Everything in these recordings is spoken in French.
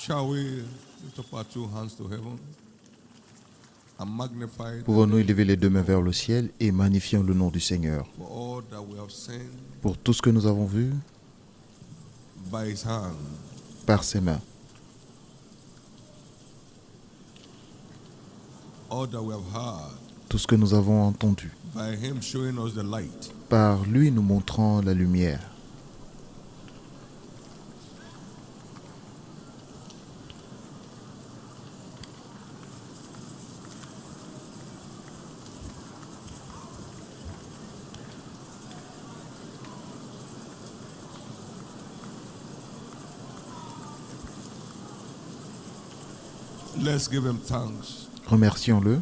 Shall we lift up our two hands to heaven and magnify Pouvons-nous élever les deux mains vers le ciel et magnifier le nom du Seigneur for all that we have seen pour tout ce que nous avons vu by His hand, par ses mains, all that we have heard tout ce que nous avons entendu, by Him showing us the light. par lui nous montrant la lumière. Let's give Him thanks. Remercions-le.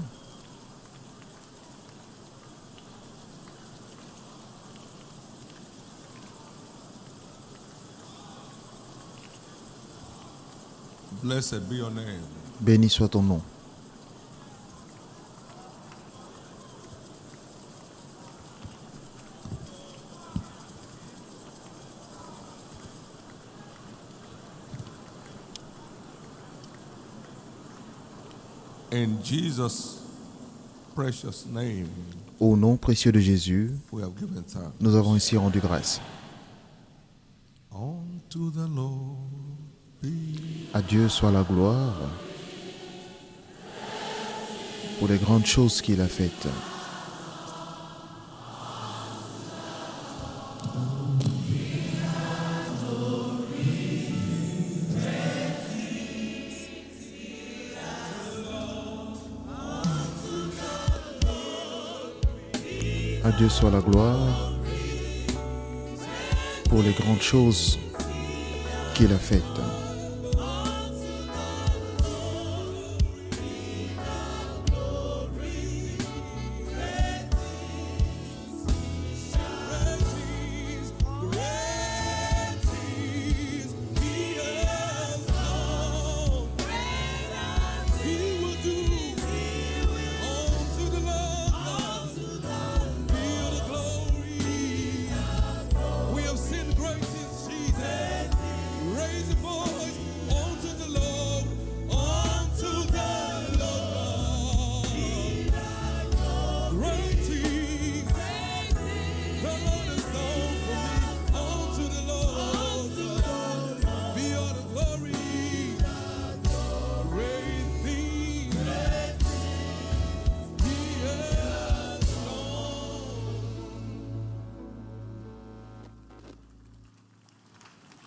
Blessed be your name. Béni soit ton nom. In Jesus' precious name, Au nom précieux de Jésus, we have given thanks. nous avons ici rendu grâce. Unto the Lord be À Dieu soit la gloire pour les grandes choses qu'il a faites. À Dieu soit la gloire pour les grandes choses qu'il a faites.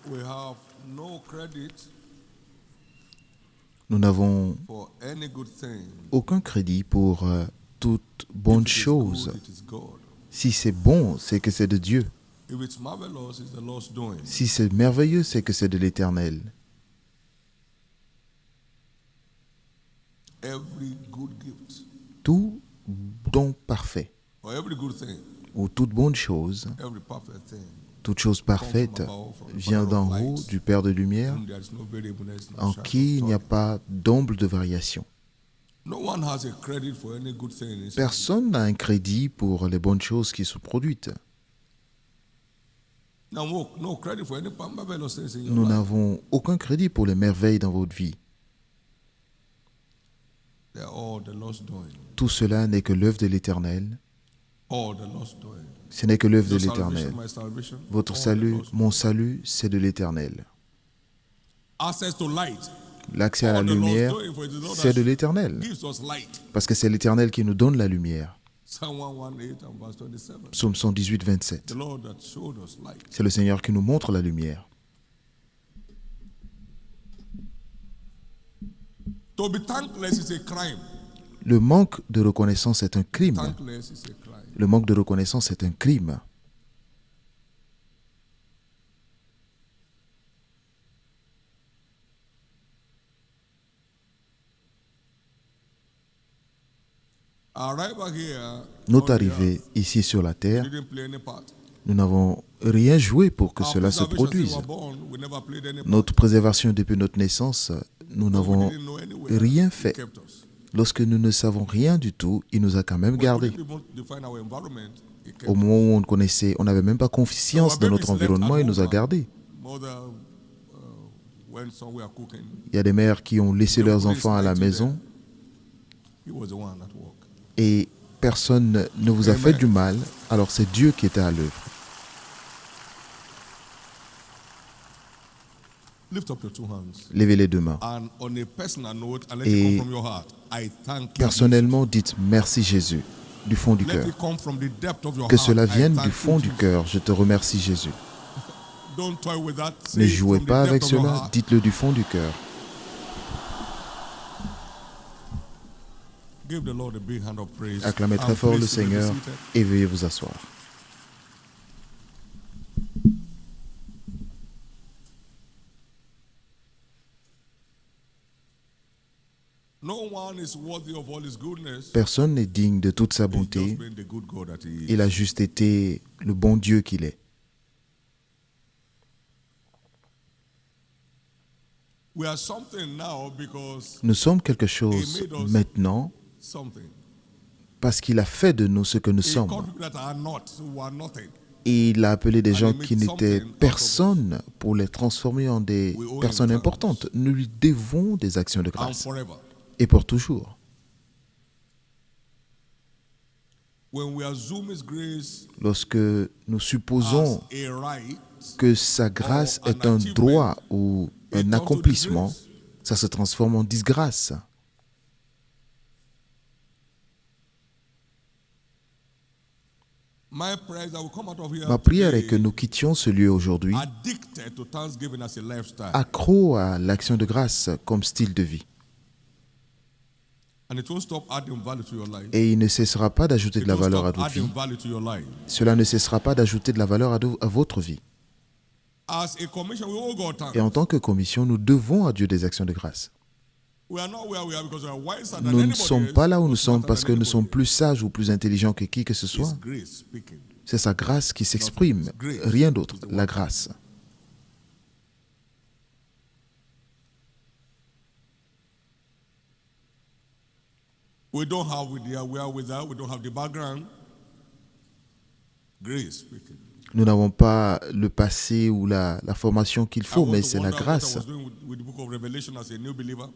We have no credit Nous n'avons for any good thing. aucun crédit pour toute bonne If it is chose. good, it is God. Si c'est bon, c'est que c'est de Dieu. If it's marvelous, it's the Lord's doing. Si c'est merveilleux, c'est que c'est de l'Éternel. Every good gift Tout don parfait, or every good thing, ou toute bonne chose, every perfect thing, toute chose parfaite vient d'en haut, du Père de lumière, whom there is no variableness, no en shadow qui il of n'y a turning. pas d'ombre de variation. No one has a credit for any good thing in his life. Personne n'a un crédit pour les bonnes choses qui sont produites. No credit for any marvelous things in your Nous life. n'avons aucun crédit pour les merveilles dans votre vie. They're all the Lord's doing. Tout cela n'est que l'œuvre de l'Éternel. All the Lord's doing. Ce n'est que l'œuvre de Your l'Éternel. salvation, my salvation, Votre all the salut, Lord's mon salut, c'est de l'Éternel. access to light. L'accès à la All the Lord's lumière, doing, for it is the Lord c'est de that l'Éternel. gives us light. Parce que c'est l'Éternel qui nous donne la lumière. Psalm 118 and verse 27. Psaume 118, 27. The Lord that showed us light. C'est le Seigneur qui nous montre la lumière. To be thankless is a crime. Le manque de reconnaissance est un crime. Thankless is a crime. Le manque de reconnaissance est un crime. Our arrival here, Notre on the arrivée earth, ici sur la terre, didn't play any part. nous n'avons rien joué pour que Our cela se preservation since we produise. were born, we never played any part. Notre préservation depuis notre naissance, nous We n'avons didn't know anywhere. rien He fait. kept us. Lorsque nous ne savons rien du tout, il nous a quand même When we gardés. didn't even define our environment, he kept Au moment où on connaissait, on n'avait même pas confiance dans notre environnement, il nous a gardés. Mother when some were cooking, Il y a des mères qui ont laissé leurs enfants à la maison he was the one at work. et personne ne vous a fait du mal, alors c'est Dieu qui était à l'œuvre. Lift up your two hands. Levez les deux mains. And on a personal note, and let Et it come from your heart. I thank you. personnellement, dites merci Jésus, du fond du Let cœur. it come from the depth of your Que heart. cela I vienne thank du you, fond du Jesus. cœur. Je te remercie Jésus. Don't toy with that. Say Ne it jouez from the pas depth avec of your cela, heart. dites-le du fond du cœur. Give the Lord a big hand of praise. Acclamez très And fort le please be Seigneur seated. et veuillez vous asseoir. No one is worthy of all his goodness. Personne n'est digne de toute sa He's bonté. just been the good God that he is. Il a juste été le bon Dieu qu'il est. We are something now because Nous sommes quelque chose maintenant something. parce qu'il a fait de nous ce que nous He sommes. called people that are not, who are nothing. Et il a appelé des gens qui n'étaient personne pour les transformer en des personnes importantes. Nous lui devons des actions de And grâce. forever. Et pour toujours. When we assume his grace Lorsque nous supposons as a right, que sa grâce est un droit ou un accomplissement, ça se transforme en disgrâce. my prayer is that we come out of here Ma prière est que today nous quittions ce lieu aujourd'hui addicted to thanksgiving as a lifestyle. accro à l'action de grâce comme style de vie. And it won't stop adding value to your life. Et il ne cessera pas d'ajouter de It la won't valeur à stop votre vie. adding value to your life. Cela ne cessera pas d'ajouter de la valeur à votre vie. As a commission, we owe God thanks. Et en tant que commission, nous devons à Dieu des actions de grâce. We are not where we are because we are wiser than Nous ne anybody sommes else, pas là où or nous sommes smarter parce than que nous sommes anybody plus sages ou plus intelligents que qui que ce else. soit. It's grace speaking. C'est sa grâce qui s'exprime, rien d'autre, la grâce. We don't have with the we are without, we don't have the background. Grace speaking. Nous n'avons pas le passé ou la formation qu'il I faut, want mais to c'est la wonder what I grâce. was doing with the book of Revelation as a new believer.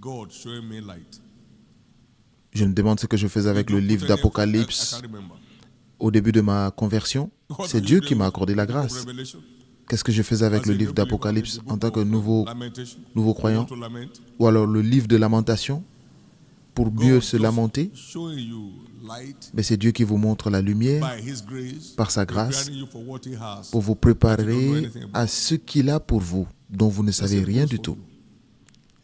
God showing me light. Je me demande ce que je faisais avec le livre I d'Apocalypse can't remember. au début de ma conversion. What C'est are you Dieu doing qui m'a with accordé la the book of grâce. Revelation? Qu'est-ce que je faisais avec As le a new livre believer, d'Apocalypse the en book tant que of nouveau Lamentation. croyant? You want to lament? Ou alors le livre de lamentation pour mieux God se just lamenter? showing you light Mais c'est Dieu qui vous montre la lumière by His grace, par sa grâce preparing you for what He has. pour vous préparer à ce qu'il a pour vous, dont vous ne savez rien du tout.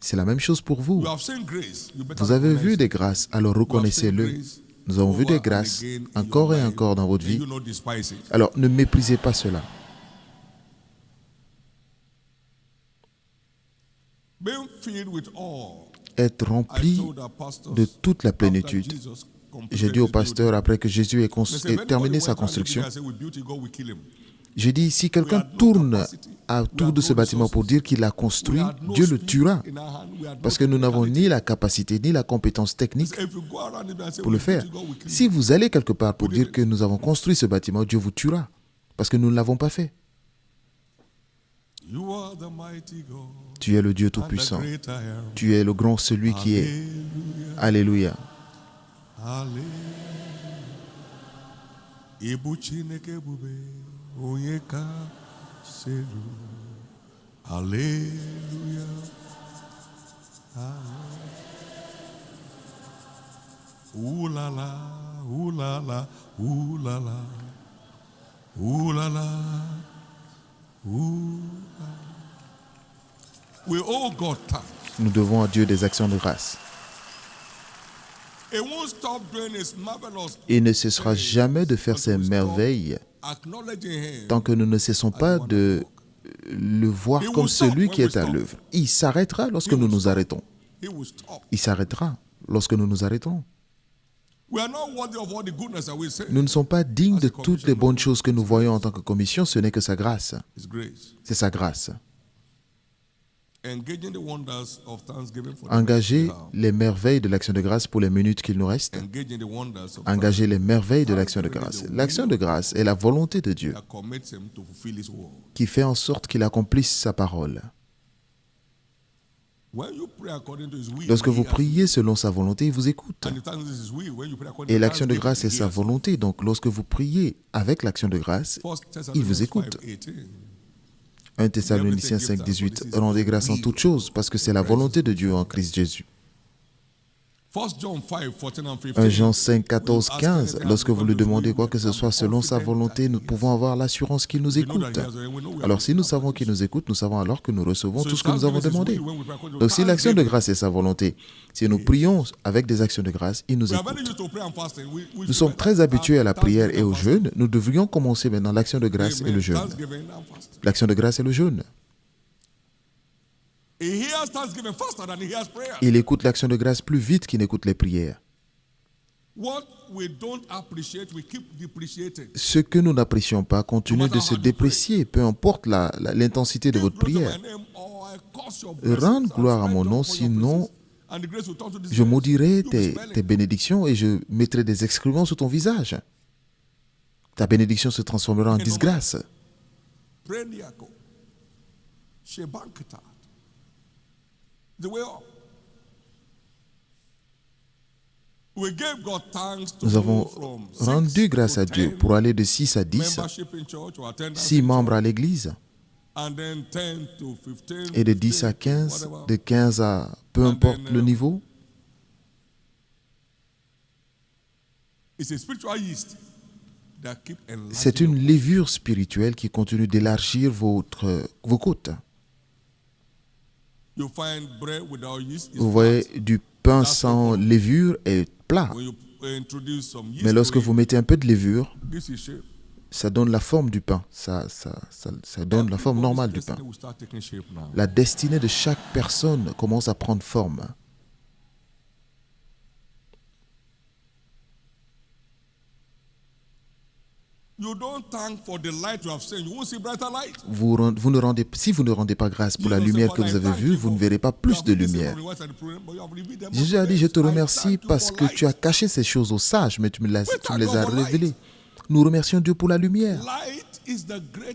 C'est la même chose pour vous. You have seen grace. You better Vous avez recognize vu it. des grâces, alors reconnaissez-le. Nous avons vu des grâces encore et encore dans votre And vie. you not despise it. Alors ne méprisez pas cela. Being filled with awe. Être I rempli told our pastors de toute la after plénitude. Jesus completed J'ai dit au his pasteur, building, après que Jésus ait they said, if anybody terminé sa went around the construction, building and said, "We built it, God will kill him." j'ai dit, si quelqu'un tourne autour de ce bâtiment pour dire qu'il l'a construit, We had no Dieu le speed tuera. in our hand, we had no Parce que nous n'avons technicality. ni la capacité, ni la compétence technique If you go around it and say, pour "We le built faire. it, God will kill Si him." vous allez quelque part pour dire que nous avons construit ce bâtiment, Dieu vous tuera. Parce que nous ne l'avons pas fait. You are the mighty God Tu es le Dieu and the Tout-Puissant. great I am. Tu es le grand celui qui est. Hallelujah. Alléluia. Hallelujah. Ibu Chineke bube onye kaselu. Hallelujah. Ooh la la, ooh la la, ooh la la, ooh la la, ooh la la. We owe God thanks. Nous devons à Dieu des actions de grâce. It won't stop doing His marvelous. Il ne cessera jamais de faire ses merveilles Acknowledging Him. tant que nous ne cessons pas de le voir comme celui qui est à l'œuvre. Il s'arrêtera lorsque nous nous arrêtons. He will stop. Il s'arrêtera lorsque nous nous arrêtons. We are not worthy of all the goodness that we say. Nous ne sommes pas dignes de toutes les bonnes choses que nous voyons en tant que commission, ce n'est que sa grâce. His grace. C'est sa grâce. Engaging the wonders of thanksgiving for the Engager minutes we have. les merveilles de l'action de grâce pour les minutes qu'il nous reste. Engaging the wonders of Engager les merveilles de l'action de grâce. L'action de grâce est la volonté de Dieu that commits Him to fulfill His word. qui fait en sorte qu'il accomplisse sa parole. Lorsque vous priez selon sa volonté, il vous écoute. Et l'action de grâce est sa volonté. Donc, lorsque vous priez avec l'action de grâce, il vous écoute. 1 Thessaloniciens 5, 18. Rendez grâce en toutes choses, parce que c'est la volonté de Dieu en Christ Jésus. 1 Jean 5, 14, 15. Lorsque vous lui demandez quoi que ce soit selon sa volonté, nous pouvons avoir l'assurance qu'il nous écoute. Alors si nous savons qu'il nous écoute, nous savons alors que nous recevons tout ce que nous avons demandé. Donc si l'action de grâce est sa volonté, si nous prions avec des actions de grâce, il nous écoute. Nous sommes très habitués à la prière et au jeûne. Nous devrions commencer maintenant l'action de grâce et le jeûne. L'action de grâce et le jeûne. Il écoute l'action de grâce plus vite qu'il n'écoute les prières. Ce que nous n'apprécions pas continue de se déprécier, peu importe l'intensité de votre prière. Rends gloire à mon nom, sinon je maudirai tes bénédictions et je mettrai des excréments sur ton visage. Ta bénédiction se transformera en disgrâce. Nous avons rendu grâce à Dieu pour aller de 6 à 10, 6 membres à l'église, et de 10 à 15, de 15 à peu importe le niveau. C'est une levure spirituelle qui continue d'élargir vos côtes. Vous voyez, du pain sans levure est plat. Mais lorsque vous mettez un peu de levure, ça donne la forme du pain. Ça donne la forme normale du pain. La destinée de chaque personne commence à prendre forme. Si vous ne rendez pas grâce pour la lumière que vous avez vue, vous ne verrez pas plus de lumière. Jésus a dit, je te remercie parce que tu as caché ces choses aux sages, mais tu me les as révélées. Nous remercions Dieu pour la lumière.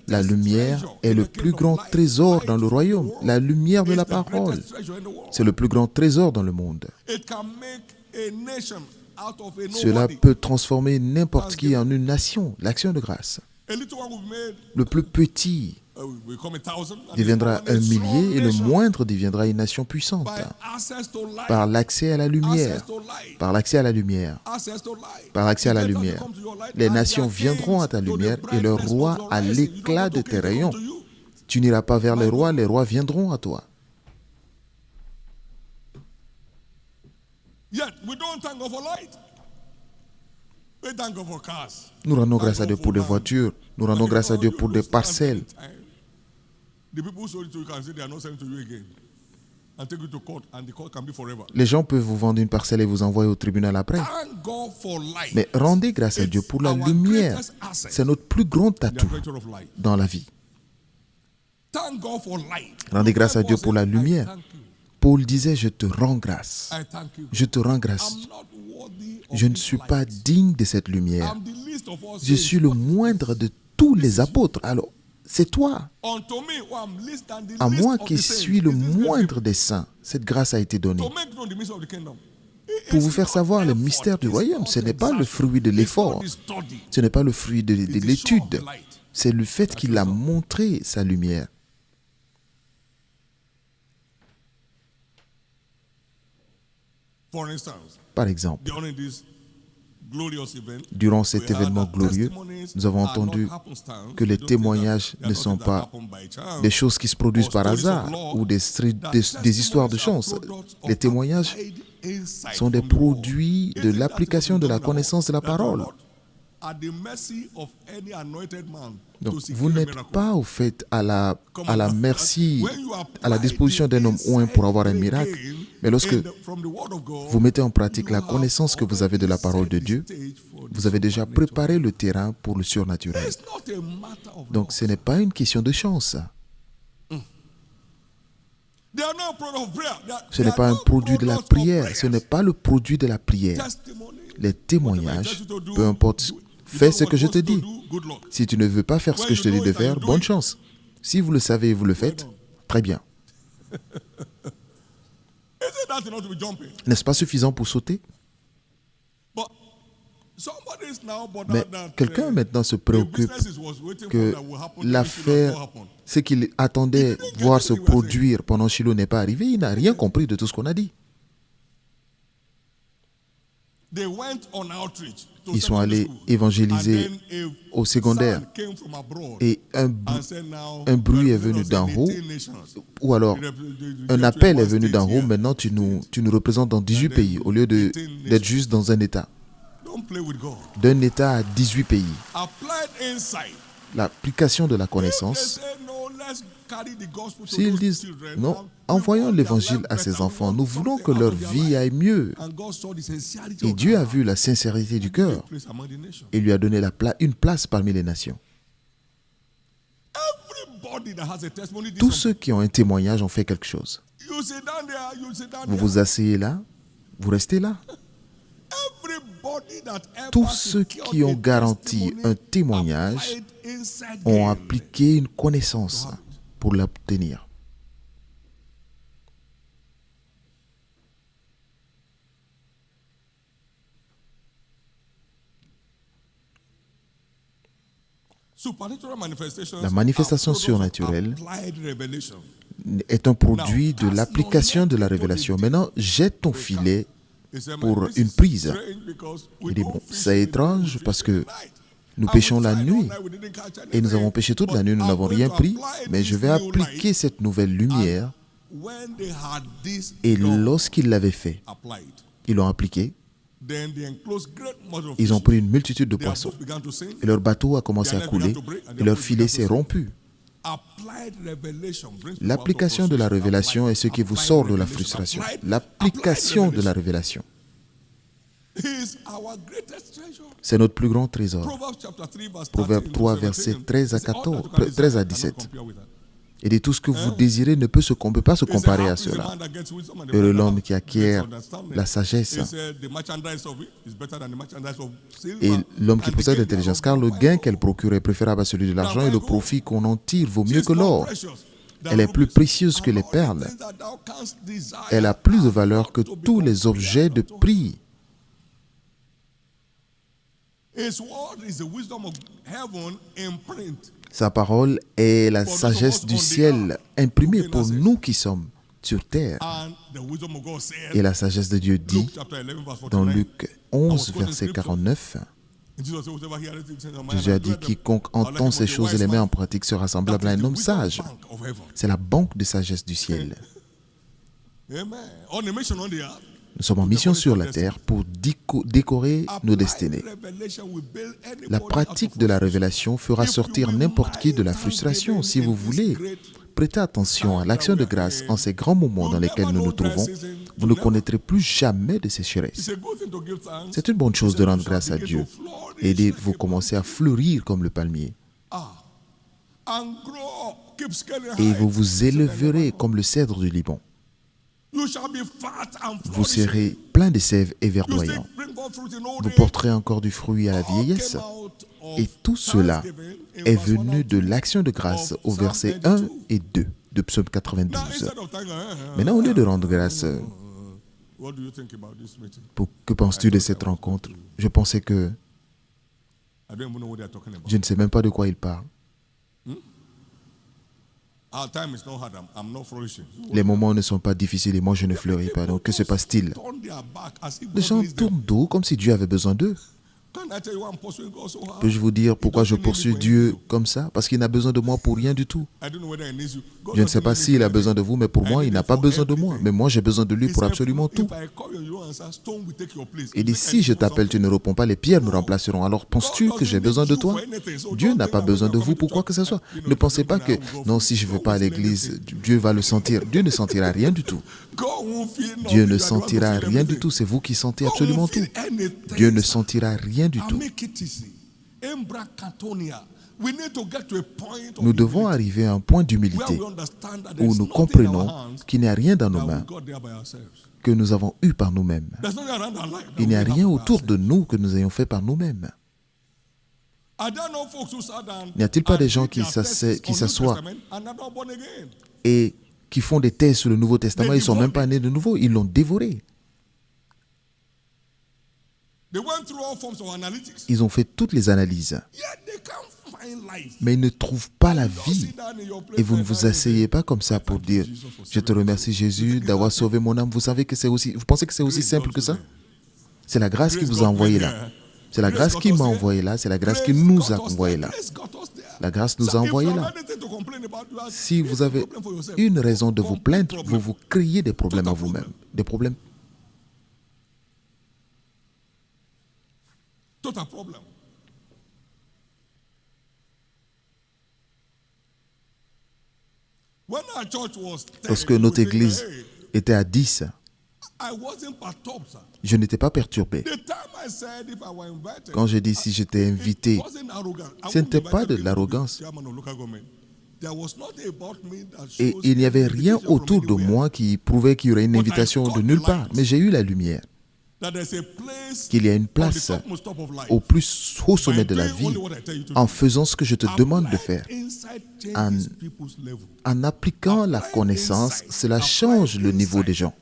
La lumière est le plus grand trésor dans le royaume. La lumière de la parole, c'est le plus grand trésor dans le monde. Cela peut transformer n'importe qui en une nation, l'action de grâce. Le plus petit deviendra un millier et le moindre deviendra une nation puissante. Par l'accès à la lumière, par l'accès à la lumière, par l'accès à la lumière, les nations viendront à ta lumière et leurs rois à l'éclat de tes rayons. Tu n'iras pas vers les rois viendront à toi. Nous rendons grâce à Dieu pour des voitures, nous rendons grâce à Dieu pour des parcelles. Les gens peuvent vous vendre une parcelle et vous envoyer au tribunal après. Mais rendez grâce à Dieu pour la lumière. C'est notre plus grand atout dans la vie. Rendez grâce à Dieu pour la lumière. Paul disait, je te rends grâce. Je te rends grâce. Je ne suis pas digne de cette lumière. Je suis le moindre de tous les apôtres. Alors, c'est toi. À moi qui suis le moindre des saints, cette grâce a été donnée. Pour vous faire savoir le mystère du royaume, ce n'est pas le fruit de l'effort. Ce n'est pas le fruit de l'étude. C'est le fait qu'il a montré sa lumière. Par exemple, durant cet événement glorieux, nous avons entendu que les témoignages ne sont pas des choses qui se produisent par hasard ou des histoires de chance. Les témoignages sont des produits de l'application de la connaissance de la parole. Donc, vous n'êtes pas au fait à la merci, à la disposition d'un homme ou un pour avoir un miracle. Mais lorsque vous mettez en pratique la connaissance que vous avez de la parole de Dieu, vous avez déjà préparé le terrain pour le surnaturel. Donc, ce n'est pas une question de chance. Ce n'est pas un produit de la prière. Ce n'est pas le produit de la prière. Les témoignages, peu importe, fais ce que je te dis. Si tu ne veux pas faire ce que je te dis de faire, bonne chance. Si vous le savez et vous le faites, très bien. N'est-ce pas suffisant pour sauter? Mais quelqu'un maintenant se préoccupe que l'affaire, ce qu'il attendait voir se produire pendant Shiloh n'est pas arrivé. Il n'a rien compris de tout ce qu'on a dit. Ils sont allés évangéliser au secondaire et un bruit est venu d'en haut, ou alors un appel est venu d'en haut. Maintenant, tu nous représentes dans 18 pays au lieu d'être juste dans un État. D'un État à 18 pays. L'application de la connaissance. S'ils disent non, envoyons l'évangile à ces enfants, nous voulons que leur vie aille mieux. Et Dieu a vu la sincérité du cœur et lui a donné une place parmi les nations. Tous ceux qui ont un témoignage ont fait quelque chose. Vous vous asseyez là, vous restez là. Tous ceux qui ont garanti un témoignage ont appliqué une connaissance pour l'obtenir. La manifestation surnaturelle est un produit de l'application de la révélation. Maintenant, jette ton filet pour une prise. Il dit, bon, c'est étrange parce que nous pêchons la nuit et nous avons pêché toute la nuit, nous n'avons rien pris, mais je vais appliquer cette nouvelle lumière. Et lorsqu'ils l'avaient fait, ils l'ont appliqué, ils ont pris une multitude de poissons et leur bateau a commencé à couler et leur filet s'est rompu. L'application de la révélation est ce qui vous sort de la frustration. L'application de la révélation. C'est notre plus grand trésor. Proverbe 3, versets 13 à 17. Il dit, tout ce que vous désirez ne peut pas se comparer à cela. Heureux l'homme qui acquiert la sagesse et l'homme qui possède l'intelligence, car le gain qu'elle procure est préférable à celui de l'argent et le profit qu'on en tire vaut mieux que l'or. Elle est plus précieuse que les perles. Elle a plus de valeur que tous les objets de prix. Sa parole est la sagesse du ciel imprimée pour nous qui sommes sur terre. Et la sagesse de Dieu dit dans Luc 11, verset 49, Jésus a dit, quiconque entend ces choses et les met en pratique sera semblable à un homme sage. C'est la banque de sagesse du ciel. Nous sommes en mission sur la terre pour décorer nos destinées. La pratique de la révélation fera sortir n'importe qui de la frustration. Si vous voulez, prêtez attention à l'action de grâce en ces grands moments dans lesquels nous nous trouvons. Vous ne connaîtrez plus jamais de sécheresse. C'est une bonne chose de rendre grâce à Dieu. Et vous commencez à fleurir comme le palmier. Et vous vous élèverez comme le cèdre du Liban. Vous serez plein de sève et verdoyant. Vous porterez encore du fruit à la vieillesse. Et tout cela est venu de l'action de grâce au verset 1 et 2 de Psaume 92. Maintenant, au lieu de rendre grâce, que penses-tu de cette rencontre? Je pensais que je ne sais même pas de quoi il parle. Les moments ne sont pas difficiles et moi je ne fleuris pas. Donc que se passe-t-il? Les gens tournent dos comme si Dieu avait besoin d'eux. Peux-je vous dire pourquoi je poursuis Dieu comme ça? Parce qu'il n'a besoin de moi pour rien du tout. Je ne sais pas s'il a besoin de vous, mais pour moi, il n'a pas besoin de moi. Mais moi, j'ai besoin de lui pour absolument tout. Il dit, si je t'appelle, tu ne réponds pas, les pierres me remplaceront. Alors, penses-tu que j'ai besoin de toi? Dieu n'a pas besoin de vous pour quoi que ce soit. Ne pensez pas que, non, si je ne vais pas à l'église, Dieu va le sentir. Dieu ne sentira rien du tout. Dieu ne sentira rien du tout. C'est vous qui sentez absolument tout. Dieu ne sentira rien du tout. Nous devons arriver à un point d'humilité où nous comprenons qu'il n'y a rien dans nos mains que nous avons eu par nous-mêmes. Il n'y a rien autour de nous que nous ayons fait par nous-mêmes. N'y a-t-il pas des gens qui s'assoient et qui font des thèses sur le Nouveau Testament, ils ne sont même pas nés de nouveau, ils l'ont dévoré. Ils ont fait toutes les analyses, mais ils ne trouvent pas la vie. Et vous ne vous asseyez pas comme ça pour dire « Je te remercie Jésus d'avoir sauvé mon âme ». Vous pensez que c'est aussi simple que ça? C'est la grâce qui vous a envoyé là. C'est la grâce qui m'a envoyé là. C'est la grâce qui nous a envoyé là. La grâce nous a envoyés là. Si vous avez une raison de vous plaindre, vous vous créez des problèmes à vous-même. Des problèmes. Lorsque notre église était à 10, je n'étais pas perturbé. Quand j'ai dit si j'étais invité, ce n'était pas de l'arrogance. Et il n'y avait rien autour de moi qui prouvait qu'il y aurait une invitation de nulle part. Mais j'ai eu la lumière. Qu'il y a une place au plus haut sommet de la vie en faisant ce que je te demande de faire. En appliquant la connaissance, cela change le niveau des gens.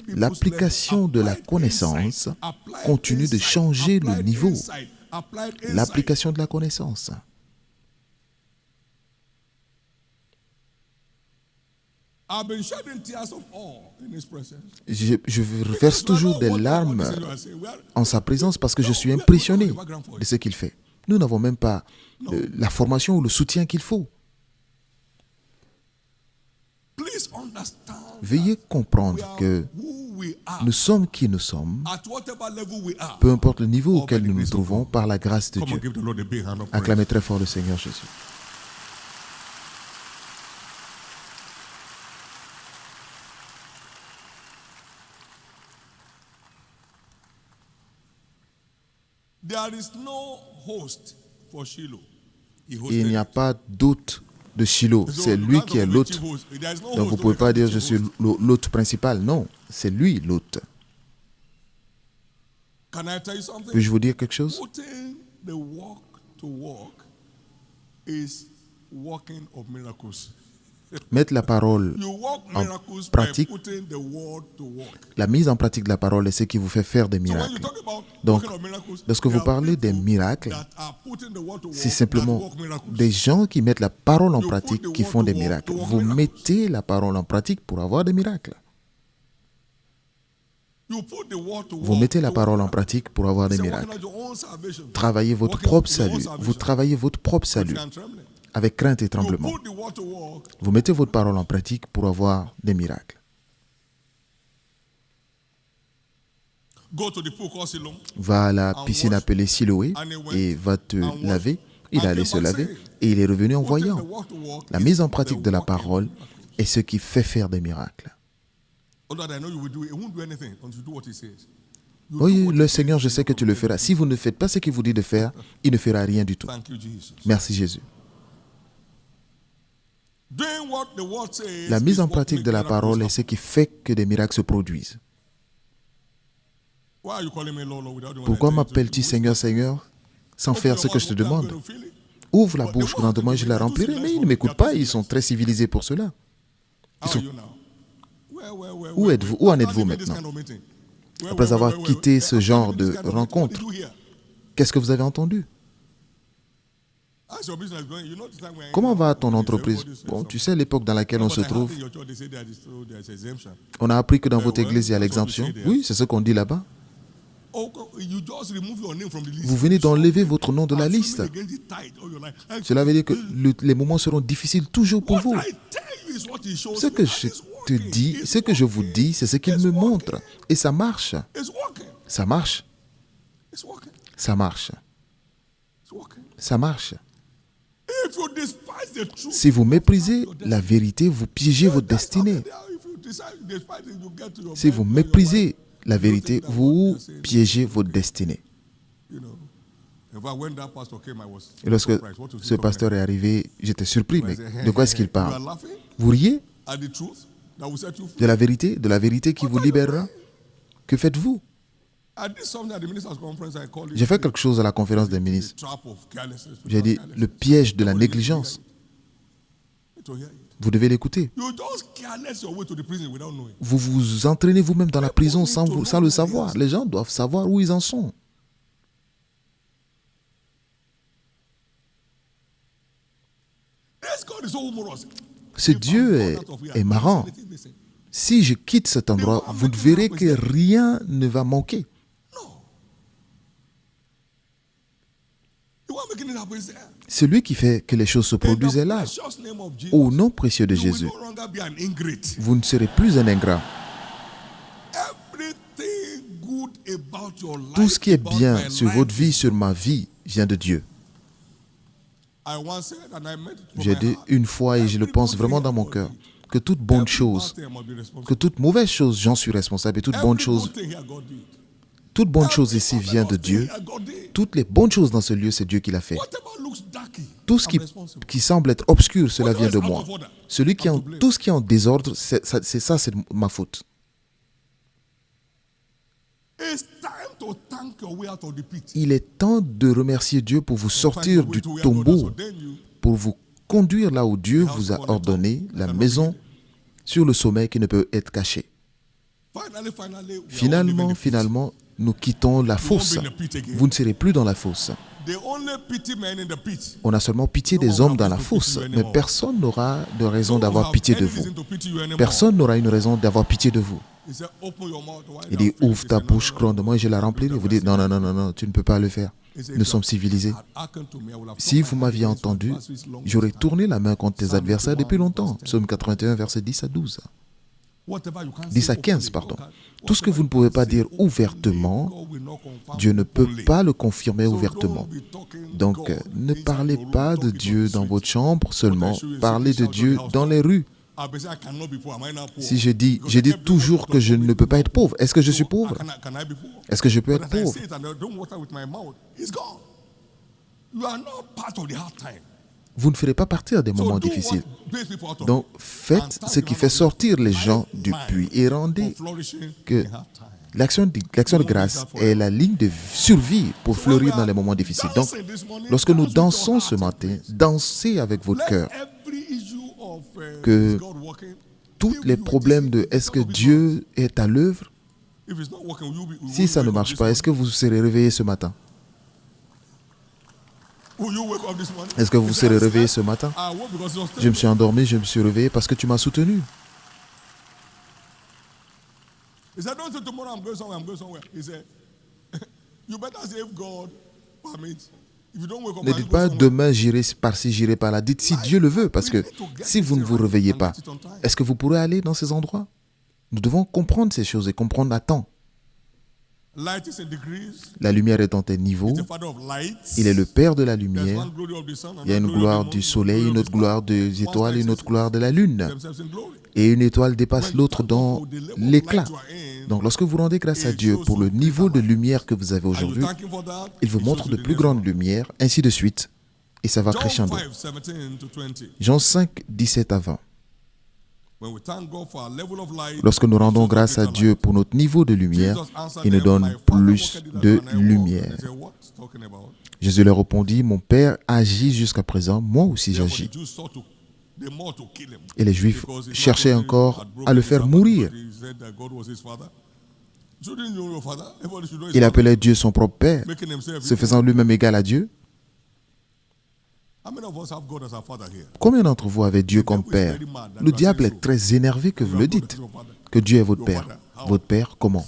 L'application de la connaissance continue de changer le niveau. L'application de la connaissance. Je verse toujours des larmes en sa présence parce que je suis impressionné de ce qu'il fait. Nous n'avons même pas la formation ou le soutien qu'il faut. Veuillez comprendre que nous sommes qui nous sommes, peu importe le niveau auquel nous nous trouvons, par la grâce de Dieu. Acclamez très fort le Seigneur Jésus. Il n'y a pas d'hôte de Shiloh, c'est lui qui est l'hôte. Donc vous ne pouvez pas dire je suis l'hôte principal. Non, c'est lui l'hôte. Puis-je vous dire quelque chose? Mettre la parole en pratique, la mise en pratique de la parole est ce qui vous fait faire des miracles. Donc, lorsque vous parlez des miracles, c'est simplement des gens qui mettent la parole en pratique qui font des miracles. Vous mettez la parole en pratique pour avoir des miracles. Vous mettez la parole en pratique pour avoir des miracles. Travaillez votre propre salut. Vous travaillez votre propre salut avec crainte et tremblement. Vous mettez votre parole en pratique pour avoir des miracles. Va à la piscine appelée Siloé et va te laver. Il allait se laver et il est revenu en voyant. La mise en pratique de la parole est ce qui fait faire des miracles. Oui, le Seigneur, je sais que tu le feras. Si vous ne faites pas ce qu'il vous dit de faire, il ne fera rien du tout. Merci Jésus. La mise en pratique de la parole est ce qui fait que des miracles se produisent. Pourquoi m'appelles-tu Seigneur, Seigneur, sans faire ce que je te demande? Ouvre la bouche grandement et je la remplirai. Mais ils ne m'écoutent pas, ils sont très civilisés pour cela. Où êtes-vous? Où en êtes-vous maintenant? Après avoir quitté ce genre de rencontre, qu'est-ce que vous avez entendu? Comment va ton entreprise? Bon, tu sais l'époque dans laquelle on se trouve. On a appris que dans votre église, il y a l'exemption. Oui, c'est ce qu'on dit là-bas. Vous venez d'enlever votre nom de la liste. Cela veut dire que les moments seront difficiles toujours pour vous. Ce que je te dis, ce que je vous dis, c'est ce qu'il me montre. Et ça marche. Ça marche. Ça marche. Ça marche. Si vous méprisez la vérité, vous piégez votre destinée. Si vous méprisez la vérité, vous piégez votre destinée. Et lorsque ce pasteur est arrivé, j'étais surpris. Mais de quoi est-ce qu'il parle? Vous riez de la vérité qui vous libérera? Que faites-vous? J'ai fait quelque chose à la conférence des ministres. J'ai dit le piège de la négligence. Vous devez l'écouter. You just careless your way to the prison without knowing. Vous vous entraînez vous-même dans la prison sans le savoir. Les gens doivent savoir où ils en sont. This God is so humorous. Ce Dieu est marrant. Si je quitte cet endroit, vous verrez que rien ne va manquer. The one making it happen is there. Celui qui fait que les choses se produisent est là. Precious name of Jesus. Au nom précieux de You will Jésus, no longer be an ingrate. vous ne serez plus un ingrat. Everything good about your life, Tout ce qui est about bien my sur life, votre vie, sur ma vie, vient de Dieu. I once said, and I meant it from J'ai my dit heart, une fois et je le pense vraiment dans mon cœur, que toute bonne chose, que toute mauvaise chose, j'en suis responsable, et toute bonne chose ici vient de Dieu. Toutes les bonnes choses dans ce lieu, c'est Dieu qui l'a fait. Tout ce qui semble être obscur, cela vient de moi. Tout ce qui est en désordre, c'est ma faute. Il est temps de remercier Dieu pour vous sortir du tombeau, pour vous conduire là où Dieu vous a ordonné, la maison sur le sommet qui ne peut être caché. Finalement, nous quittons la fosse. Vous ne serez plus dans la fosse. On a seulement pitié des hommes dans la fosse, mais personne n'aura de raison d'avoir pitié de vous. Personne n'aura une raison d'avoir pitié de vous. Il dit, ouvre ta bouche grandement et je la remplirai. Vous dites, non, tu ne peux pas le faire. Nous sommes civilisés. Si vous m'aviez entendu, j'aurais tourné la main contre tes adversaires depuis longtemps. Psaume 81, versets 10 à 12. 10 à 15, pardon. Tout ce que vous ne pouvez pas dire ouvertement, Dieu ne peut pas le confirmer ouvertement. Donc, ne parlez pas de Dieu dans votre chambre seulement, parlez de Dieu dans les rues. Si je dis toujours que je ne peux pas être pauvre, est-ce que je suis pauvre? Est-ce que je peux être pauvre? Vous ne ferez pas partir des moments difficiles. Donc, faites ce qui fait sortir les gens du puits et rendez que l'action de grâce est la ligne de survie pour fleurir dans les moments difficiles. Donc, lorsque nous dansons ce matin, dansez avec votre cœur. Que tous les problèmes de est-ce que Dieu est à l'œuvre, si ça ne marche pas, est-ce que vous serez réveillé ce matin? Est-ce que vous serez réveillé ce matin? Je me suis endormi, je me suis réveillé parce que tu m'as soutenu. Ne dites pas demain j'irai par-ci, j'irai par-là. Dites si Dieu le veut, parce que si vous ne vous réveillez pas, est-ce que vous pourrez aller dans ces endroits? Nous devons comprendre ces choses et comprendre à temps. La lumière est dans tes niveaux. Il est le Père de la lumière. Il y a une gloire du soleil, une autre gloire des étoiles, une autre gloire de la lune. Et une étoile dépasse l'autre dans l'éclat. Donc lorsque vous rendez grâce à Dieu pour le niveau de lumière que vous avez aujourd'hui, il vous montre de plus grandes lumières, ainsi de suite. Et ça va crescendo. Jean 5, 17 à 20. Lorsque nous rendons grâce à Dieu pour notre niveau de lumière, il nous donne plus de lumière. Jésus leur répondit, mon Père agit jusqu'à présent, moi aussi j'agis. Et les Juifs cherchaient encore à le faire mourir. Il appelait Dieu son propre Père, se faisant lui-même égal à Dieu. Combien d'entre vous avez Dieu comme Père? Le diable est très énervé que vous le dites, que Dieu est votre Père. Votre Père, comment?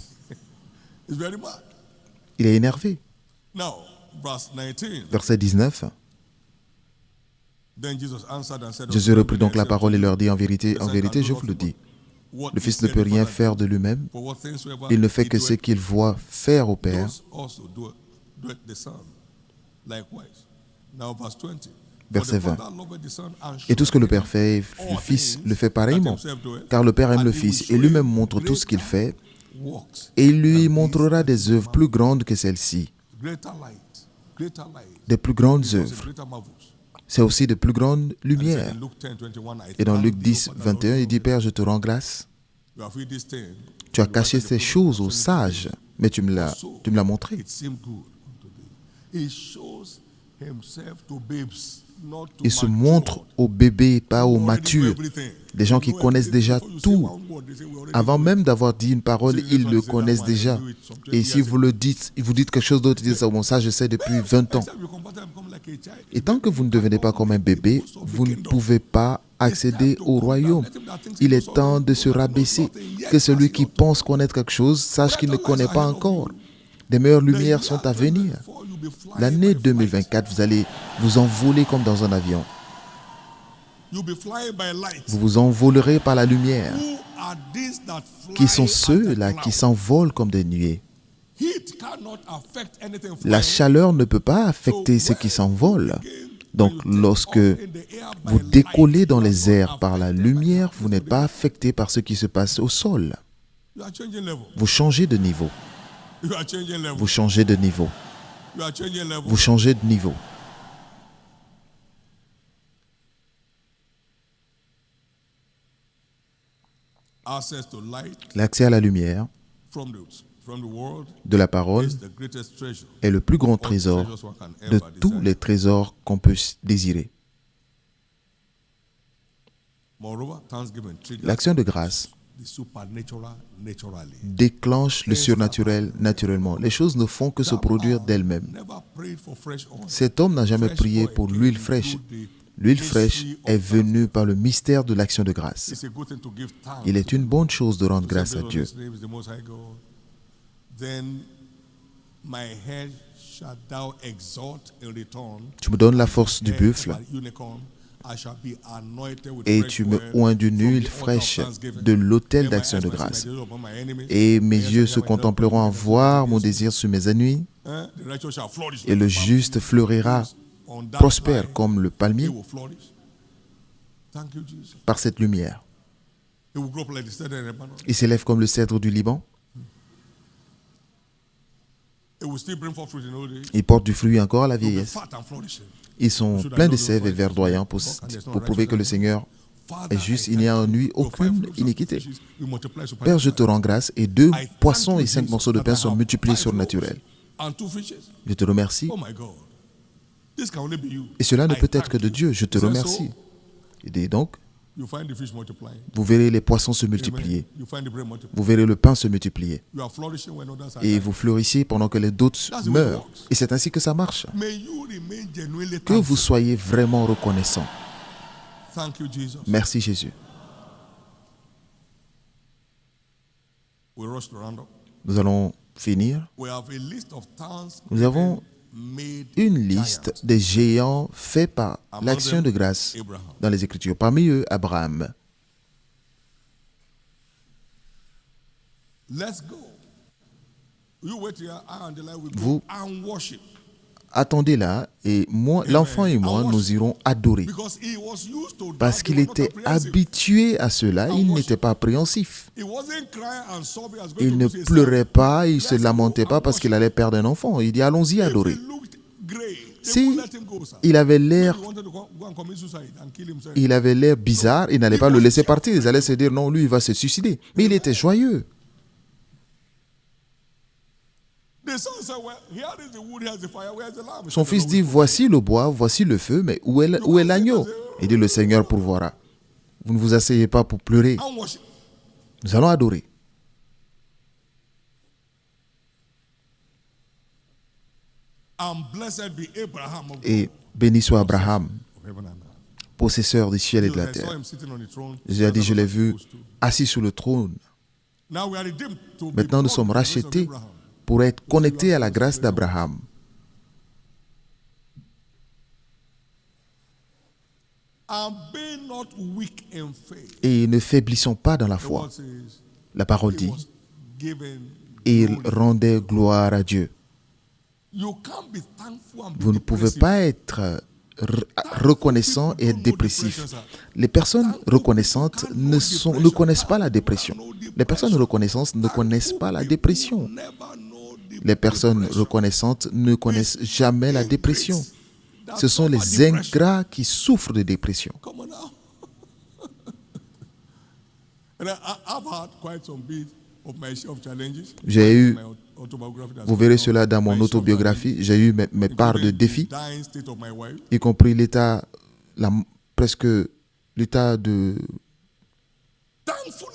Il est énervé. Verset 19. Jésus reprit donc la parole et leur dit, en vérité, je vous le dis, le Fils ne peut rien faire de lui-même. Il ne fait que ce qu'il voit faire au Père. Verset 20. Et tout ce que le Père fait, le Fils le fait pareillement. Car le Père aime le Fils et lui-même montre tout ce qu'il fait. Et il lui montrera des œuvres plus grandes que celles-ci. Des plus grandes œuvres. C'est aussi de plus grandes lumières. Et dans Luc 10, 21, il dit, Père, je te rends grâce. Tu as caché ces choses aux sages, mais tu me l'as montré. Il se montre aux bébés, pas aux matures, des gens qui connaissent déjà tout. Avant même d'avoir dit une parole, ils le connaissent déjà. Et si vous le dites, vous dites quelque chose d'autre, ils disent, bon, ça je sais depuis 20 ans. Et tant que vous ne devenez pas comme un bébé, vous ne pouvez pas accéder au royaume. Il est temps de se rabaisser. Que celui qui pense connaître quelque chose sache qu'il ne connaît pas encore. Des meilleures lumières sont à venir. L'année 2024, vous allez vous envoler comme dans un avion. Vous vous envolerez par la lumière. Qui sont ceux-là qui s'envolent comme des nuées? La chaleur ne peut pas affecter ceux qui s'envolent. Donc, lorsque vous décollez dans les airs par la lumière, vous n'êtes pas affecté par ce qui se passe au sol. Vous changez de niveau. Vous changez de niveau. Vous changez de niveau. L'accès à la lumière de la parole est le plus grand trésor de tous les trésors qu'on peut désirer. L'action de grâce déclenche le surnaturel naturellement. Les choses ne font que se produire d'elles-mêmes. Cet homme n'a jamais prié pour l'huile fraîche. L'huile fraîche est venue par le mystère de l'action de grâce. Il est une bonne chose de rendre grâce à Dieu. Tu me donnes la force du buffle et tu me oins d'une huile fraîche de l'autel d'action de grâce. Et mes yeux se contempleront à voir mon désir sur mes ennemis, et le juste fleurira, prospère comme le palmier par cette lumière. Il s'élève comme le cèdre du Liban. Ils portent du fruit encore à la vieillesse. Ils sont pleins de sève et verdoyants pour prouver que le Seigneur est juste. Il n'y a en lui aucune iniquité. Père, je te rends grâce et 2 poissons et 5 morceaux de pain sont multipliés surnaturels. Je te remercie. Et cela ne peut être que de Dieu. Je te remercie. Et donc, vous verrez les poissons se multiplier. Vous verrez le pain se multiplier. Et vous fleurissez pendant que les autres meurent. Et c'est ainsi que ça marche. Que vous soyez vraiment reconnaissant. Merci Jésus. Nous allons finir. Nous avons une liste des géants faits par l'action de grâce dans les Écritures. Parmi eux, Abraham. Vous attendez là et moi, l'enfant et moi, nous irons adorer. Parce qu'il était habitué à cela, il n'était pas appréhensif. Il ne pleurait pas, il ne se lamentait pas parce qu'il allait perdre un enfant. Il dit, allons-y adorer. Si il avait l'air bizarre, il n'allait pas le laisser partir. Ils allaient se dire, non, lui, il va se suicider. Mais il était joyeux. Son fils dit, voici le bois, voici le feu, mais où est l'agneau? Il dit, le Seigneur pourvoira. Vous ne vous asseyez pas pour pleurer. Nous allons adorer. Et béni soit Abraham, possesseur du ciel et de la terre. Jésus a dit, je l'ai vu assis sur le trône. Maintenant, nous sommes rachetés pour être connectés à la grâce d'Abraham. Et ne faiblissons pas dans la foi. La parole dit, il rendait gloire à Dieu. Vous ne pouvez pas être reconnaissant et être dépressif. Les personnes reconnaissantes ne connaissent pas la dépression. Les personnes reconnaissantes ne connaissent pas la dépression. Les personnes reconnaissantes ne connaissent jamais la dépression. Ce sont les ingrats qui souffrent de dépression. J'ai eu, vous verrez cela dans mon autobiographie, j'ai eu mes parts de défis, y compris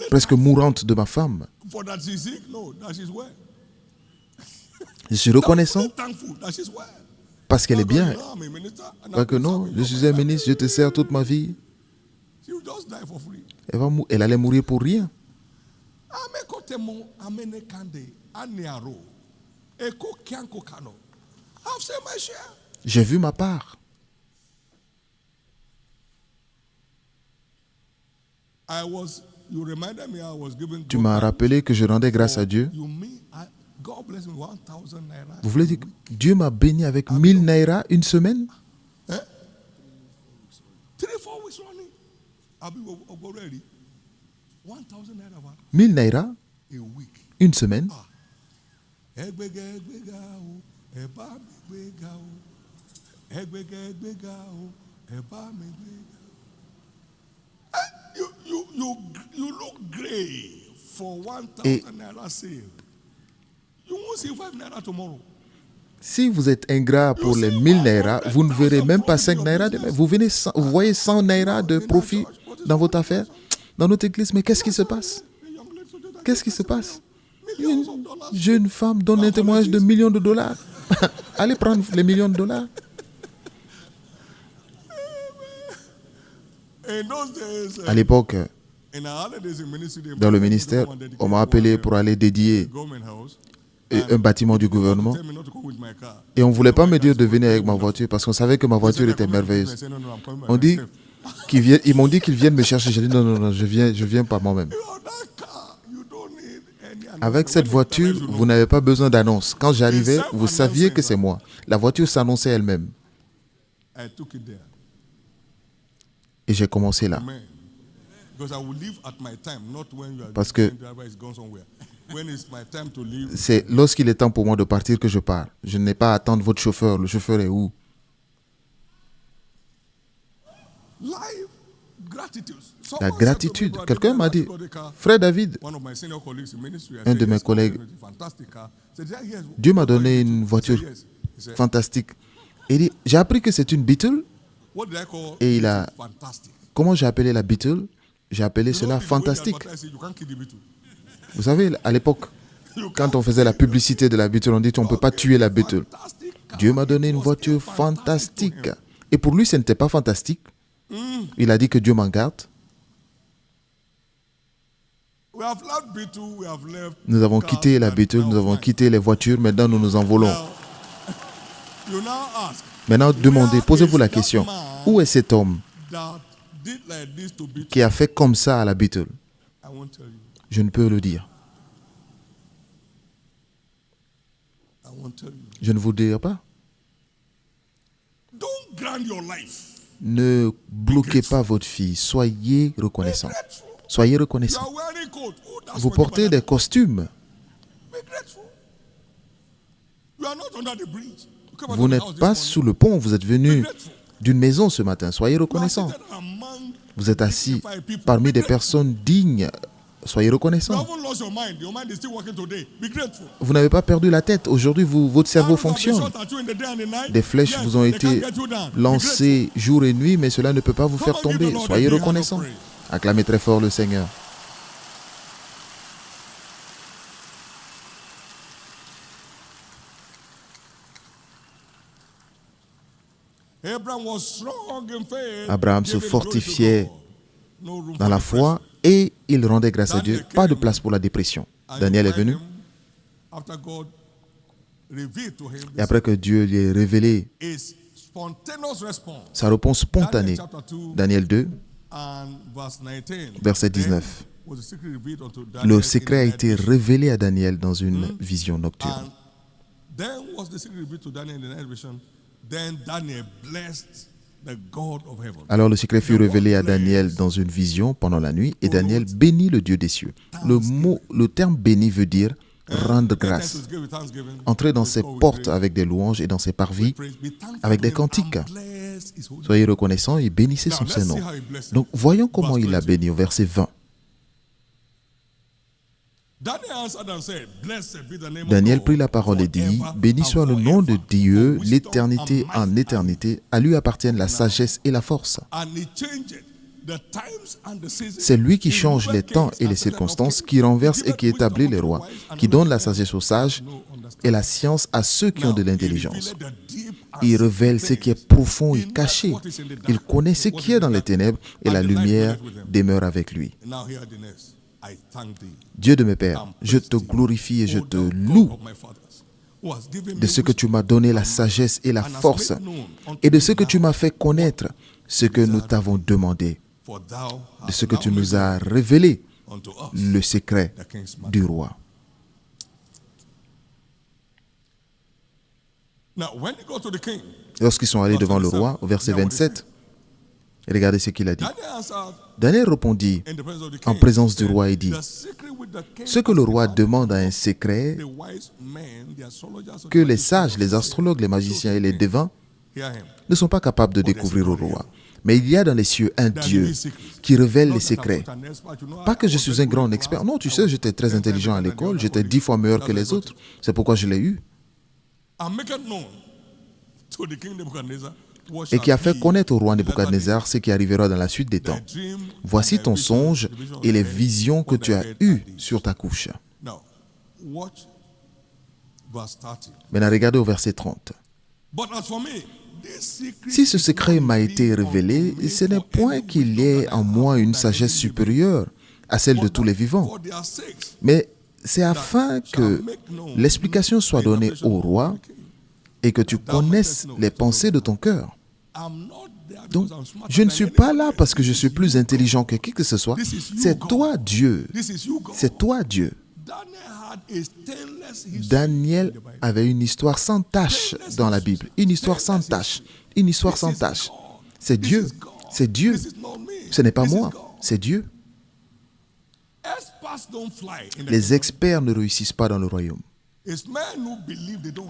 presque mourante de ma femme. Je suis reconnaissant parce qu'elle est bien. Pas que non, je suis un ministre, je te sers toute ma vie. Elle allait mourir pour rien. J'ai vu ma part. Tu m'as rappelé que je rendais grâce à Dieu. Vous voulez dire que Dieu m'a béni avec 1000 naira une semaine? 1000 naira une semaine? Et si vous êtes ingrat pour les 1000 naira, vous ne verrez même pas 5 naira demain. Vous voyez 100 naira de profit dans votre affaire, dans notre église. Mais qu'est-ce qui se passe? Qu'est-ce qui se passe? Une jeune femme donne un témoignage de millions de dollars. Allez prendre les millions de dollars. À l'époque, dans le ministère, on m'a appelé pour aller dédier un bâtiment du gouvernement. Et on ne voulait pas me dire de venir avec ma voiture parce qu'on savait que ma voiture était merveilleuse. Ils m'ont dit qu'ils viennent me chercher. J'ai dit non, je viens par moi-même. Avec cette voiture, vous n'avez pas besoin d'annonce. Quand j'arrivais, vous saviez que c'est moi. La voiture s'annonçait elle-même. Et j'ai commencé là. Parce que c'est lorsqu'il est temps pour moi de partir que je pars. Je n'ai pas à attendre votre chauffeur. Le chauffeur est où? La gratitude. Quelqu'un m'a dit, frère David, un de mes collègues, Dieu m'a donné une voiture fantastique. Il dit, j'ai appris que c'est une Beetle. Et comment j'ai appelé la Beetle? J'ai appelé cela fantastique. Vous savez, à l'époque, quand on faisait la publicité de la Beetle, on dit on ne peut pas tuer la Beetle. Dieu m'a donné une voiture fantastique. Et pour lui, ce n'était pas fantastique. Il a dit que Dieu m'en garde. Nous avons quitté la Beetle, nous avons quitté les voitures, maintenant nous nous envolons. Maintenant, posez-vous la question, où est cet homme qui a fait comme ça à la Beetle? Je ne peux le dire. Je ne vous dirai pas. Ne bloquez pas votre vie. Soyez reconnaissant. Soyez reconnaissant. Vous portez des costumes. Vous n'êtes pas sous le pont. Vous êtes venu d'une maison ce matin. Soyez reconnaissant. Vous êtes assis parmi des personnes dignes. Soyez reconnaissant. Vous n'avez pas perdu la tête. Aujourd'hui, votre cerveau fonctionne. Des flèches vous ont été lancées jour et nuit, mais cela ne peut pas vous faire tomber. Soyez reconnaissant. Acclamez très fort le Seigneur. Abraham se fortifiait dans la foi et il rendait grâce à Dieu. Pas de place pour la dépression. Daniel est venu. Et après que Dieu lui ait révélé sa réponse spontanée, Daniel 2, verset 19. Le secret a été révélé à Daniel dans une vision nocturne. Alors le secret fut révélé à Daniel dans une vision pendant la nuit et Daniel bénit le Dieu des cieux. Le terme béni veut dire rendre grâce. Entrer dans ses portes avec des louanges et dans ses parvis avec des cantiques. Soyez reconnaissants et bénissez son Saint-Nom. Donc voyons comment il l'a béni au verset 20. Daniel prit la parole et dit, « Béni soit le nom de Dieu, l'éternité en éternité. À lui appartiennent la sagesse et la force. » C'est lui qui change les temps et les circonstances, qui renverse et qui établit les rois, qui donne la sagesse aux sages et la science à ceux qui ont de l'intelligence. Il révèle ce qui est profond et caché. Il connaît ce qui est dans les ténèbres et la lumière demeure avec lui. Dieu de mes pères, je te glorifie et je te loue de ce que tu m'as donné la sagesse et la force et de ce que tu m'as fait connaître ce que nous t'avons demandé, de ce que tu nous as révélé, le secret du roi. Lorsqu'ils sont allés devant le roi, au verset 27, regardez ce qu'il a dit. Daniel répondit en présence du roi et dit, « Ce que le roi demande a un secret que les sages, les astrologues, les magiciens et les devins ne sont pas capables de découvrir au roi. Mais il y a dans les cieux un Dieu qui révèle les secrets. Pas que je suis un grand expert. Non, tu sais, j'étais très intelligent à l'école. J'étais 10 fois meilleur que les autres. C'est pourquoi je l'ai eu. Et qui a fait connaître au roi Nebuchadnezzar ce qui arrivera dans la suite des temps. Voici ton songe et les visions que tu as eues sur ta couche. » Maintenant, regardez au verset 30. Si ce secret m'a été révélé, ce n'est point qu'il y ait en moi une sagesse supérieure à celle de tous les vivants, mais c'est afin que l'explication soit donnée au roi et que tu connaisses les pensées de ton cœur. Donc, je ne suis pas là parce que je suis plus intelligent que qui que ce soit. C'est toi, Dieu. C'est toi, Dieu. Daniel avait une histoire sans tache dans la Bible. Une histoire sans tache. Une histoire sans tache. C'est Dieu. C'est Dieu. Ce n'est pas moi. C'est Dieu. Les experts ne réussissent pas dans le royaume.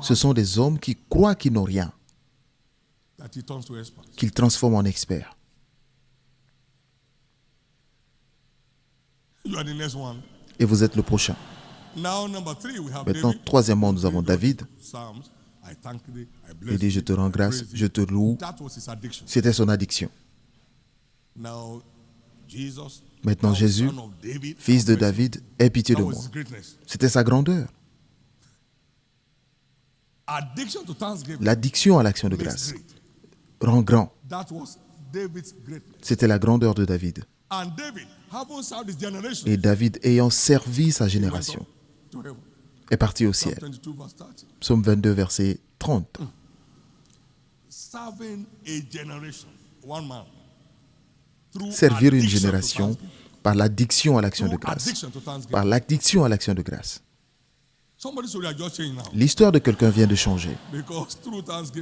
Ce sont des hommes qui croient qu'ils n'ont rien, qu'ils transforment en experts. Et vous êtes le prochain. Maintenant, troisièmement, nous avons David. Il dit, je te rends grâce, je te loue. C'était son addiction. Maintenant, Jésus, fils de David, aie pitié de moi. C'était sa grandeur. L'addiction à l'action de grâce rend grand. C'était la grandeur de David. Et David, ayant servi sa génération, est parti au ciel. Psaume 22, verset 30. Servir une génération par l'addiction à l'action de grâce. Par l'addiction à l'action de grâce. L'histoire de quelqu'un vient de changer.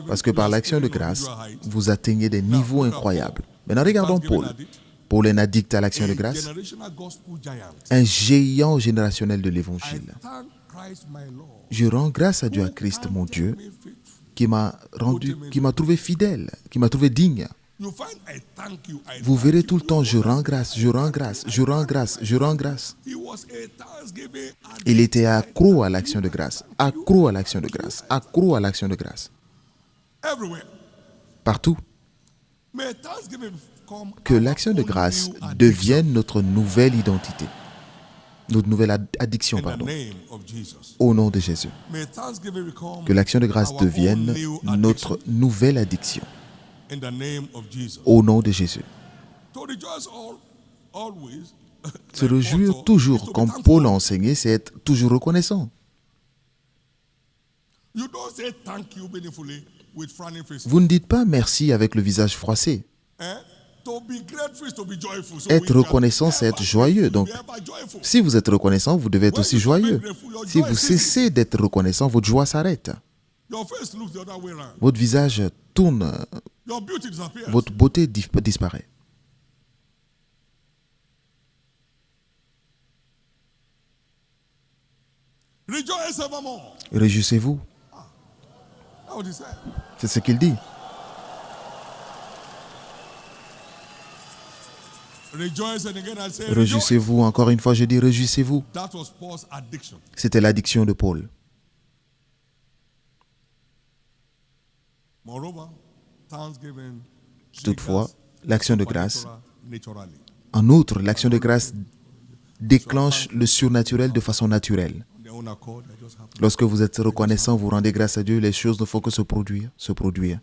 Parce que par l'action de grâce, vous atteignez des niveaux incroyables. Maintenant, regardons Paul. Paul est un addict à l'action de grâce. Un géant générationnel de l'évangile. Je rends grâce à Dieu, à Christ, mon Dieu, qui m'a trouvé fidèle, qui m'a trouvé digne. Vous verrez tout le temps, je rends grâce, je rends grâce, je rends grâce, je rends grâce. Il était accro à l'action de grâce, accro à l'action de grâce, accro à l'action de grâce. Partout. Que l'action de grâce devienne notre nouvelle identité. Notre nouvelle addiction, pardon. Au nom de Jésus. Que l'action de grâce devienne notre nouvelle addiction. Au nom de Jésus. Se réjouir toujours, comme Paul a enseigné, c'est être toujours reconnaissant. Vous ne dites pas merci avec le visage froissé. Être reconnaissant, c'est être joyeux. Donc, si vous êtes reconnaissant, vous devez être aussi joyeux. Si vous cessez d'être reconnaissant, votre joie s'arrête. Votre visage tourne, votre beauté disparaît. Réjouissez-vous. C'est ce qu'il dit. Rejoice, and again I say, rejoice. Réjouissez-vous. Encore une fois, je dis réjouissez-vous. That was Paul's addiction. C'était l'addiction de Paul. Moreover, thanksgiving Toutefois, triggers l'action de grâce, supernatural naturally. en outre, l'action de grâce déclenche le surnaturel de façon naturelle. On their own accord, they just happen. Lorsque vous êtes reconnaissant, vous rendez grâce à Dieu, les choses ne font que se produire, se produire.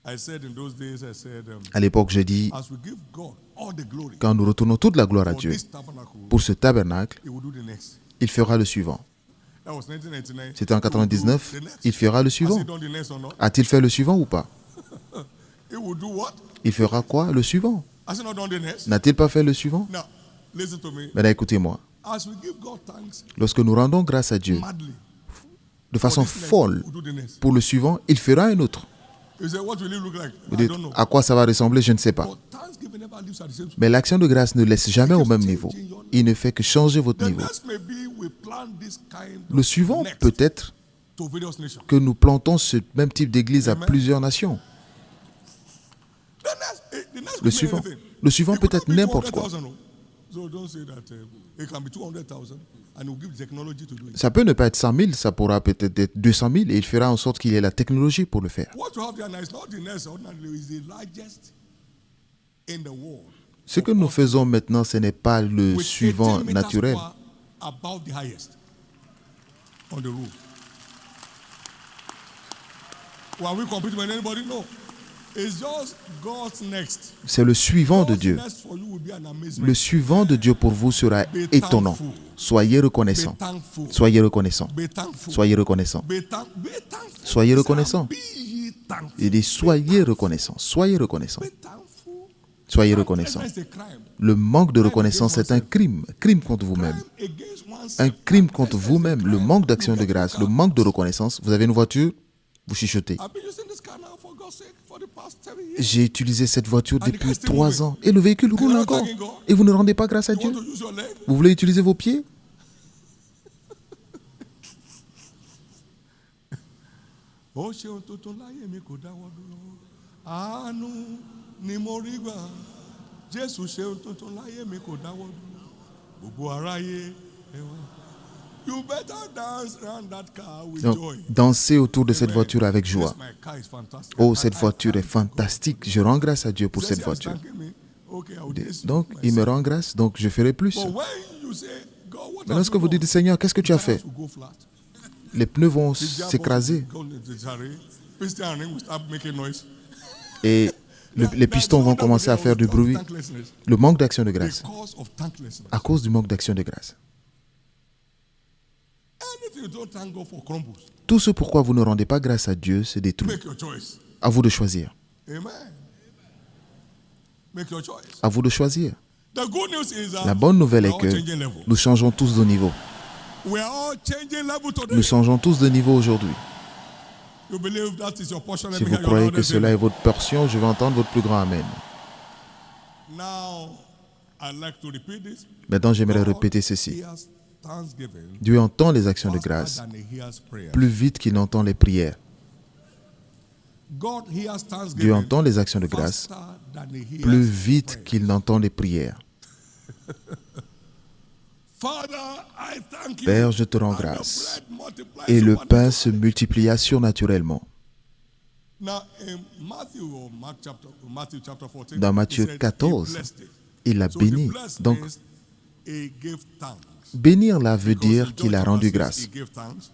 I said in those days, I said, À l'époque, j'ai dit, as we give God all the glory quand nous retournons toute la gloire à for Dieu this tabernacle, pour ce tabernacle, He will do the next. il fera le suivant. That was 1999. C'était en 99, He will do the next. il fera le Has suivant. he done the next or not? A-t-il fait le suivant ou pas? He will do what? Il fera quoi? Le suivant. Has he not done the next? N'a-t-il pas fait le suivant? Now, listen to me. Maintenant, écoutez-moi. As we give God thanks Lorsque nous rendons grâce à Dieu madly de for façon this next, folle He will do the next. pour le suivant, il fera un autre. You say, what will it look like? Vous I dites, don't know. à quoi ça va ressembler? Je ne sais pas. But thanksgiving never lives at the same spot. Mais l'action de grâce ne laisse jamais au même niveau. Il ne fait que changer votre The niveau. next may be we plant this kind Le of suivant next peut être to various nations. que nous plantons ce même type d'église à Amen. plusieurs nations. The next could Le be suivant. anything. Le suivant It peut could être not be n'importe quoi. 200,000, no. So don't say that it can be 200,000 and we'll give the technology to do it. Ça peut ne pas être 100 000, ça pourra peut-être être 200 000 et il fera en sorte qu'il ait la technologie pour le faire. What you have there now is not the next ordinary, is the largest in the world. Ce que nous faisons maintenant, ce n'est pas le With suivant 18 meters naturel. square above the highest on the roof. Well, are we competing with anybody? No. It's just God's next. C'est le suivant de God's Dieu. next for you will be an amazement. Le suivant de Dieu pour vous sera étonnant. Soyez reconnaissant. Be thankful. Soyez reconnaissant. Be thankful. Soyez reconnaissant. Be thankful. Soyez reconnaissant. Be ye thankful. Il dit soyez reconnaissant. Soyez reconnaissant. Be thankful. Soyez reconnaissant. That's a crime. Le manque de reconnaissance est un crime. Crime contre vous-même. Crime against oneself. Un crime contre vous-même. Le manque d'action de grâce, le manque de reconnaissance. Vous avez une voiture, vous chuchotez. I've been using this car now for God's sake for the past 7 years. J'ai utilisé cette voiture depuis 3 ans et le véhicule roule encore. Et vous ne rendez pas grâce à You Dieu. want to use your leg? Vous voulez utiliser vos pieds? Ó ṣeun tuntun láyé mi kò dáwọ́ dúró. Àánú ni mo rí gbà. Jésù ṣeun tuntun láyé mi kò dáwọ́ dúró. Gbogbo aráyé ẹ wá. You better dance around that car with Donc, joy. dansez autour de cette voiture avec Yes, joie. my car is fantastic. Oh, cette voiture est fantastique. Je rends grâce à Dieu pour cette voiture. Okay, I will bless you Donc, il me rend grâce, donc je ferai plus. But when you say, God, what Mais have lorsque you vous done? dites, Seigneur, qu'est-ce que tu as fait? Tires will go flat. Les pneus vont The gearbox s'écraser will go into the jarre. Piston and ring will start making noise. et les pistons vont commencer à faire du bruit. Thanklessness. Le manque d'action de grâce. Because of thanklessness. À cause du manque d'action de grâce. Anything you don't thank God for crumbles. Tout ce pourquoi vous ne rendez pas grâce à Dieu se détruit. Make your choice. À vous de choisir. Amen. Make your choice. À vous de choisir. The good news is that La bonne nouvelle we're est all que changing level. nous changeons tous de niveau. We are all changing level today. Nous changeons tous de niveau aujourd'hui. You believe that is your portion? Let Si me vous hear your croyez que loudest cela est amen. votre portion, je vais entendre votre plus grand Amen. Now, I'd like to repeat this. Maintenant, j'aimerais God répéter ceci. hears thanksgiving Dieu entend les actions de faster grâce than he hears prayer. plus vite qu'il n'entend les prières. God hears thanksgiving Dieu entend les actions de grâce faster than he hears plus vite prayer. qu'il n'entend les prières. Father, I thank you. Père, je te rends And the grâce. bread multiplies Et le pain supernaturally. se multiplia surnaturellement. Now, in Matthew chapter 14, Dans he Matthieu said he 14, blessed it. il l'a So béni. the blessed Donc, means he gave thanks. bénir là veut Because dire in qu'il a John rendu chapter grâce. 6, he gave thanks.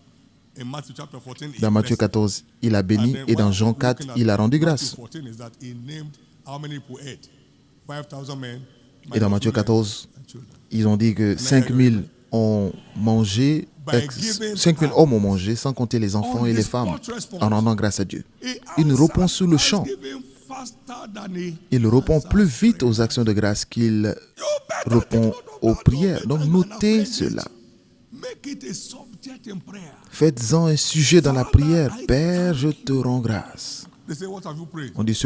In Matthew chapter 14, he Dans Matthieu blessed it. 14, il a béni. And then Et dans what Jean we're 4, looking at il a rendu Matthew grâce. 14 is that he named how many people ate. 5,000 men. Et dans minus Matthieu women 14, and children. ils ont dit que 5000 ont mangé, 5000 hommes ont mangé, sans compter les enfants et les femmes, en rendant grâce à Dieu. Il répond sur le champ. Il répond plus vite aux actions de grâce qu'il répond aux prières. Donc notez cela. Faites-en un sujet dans la prière. Père, je te rends grâce. On dit,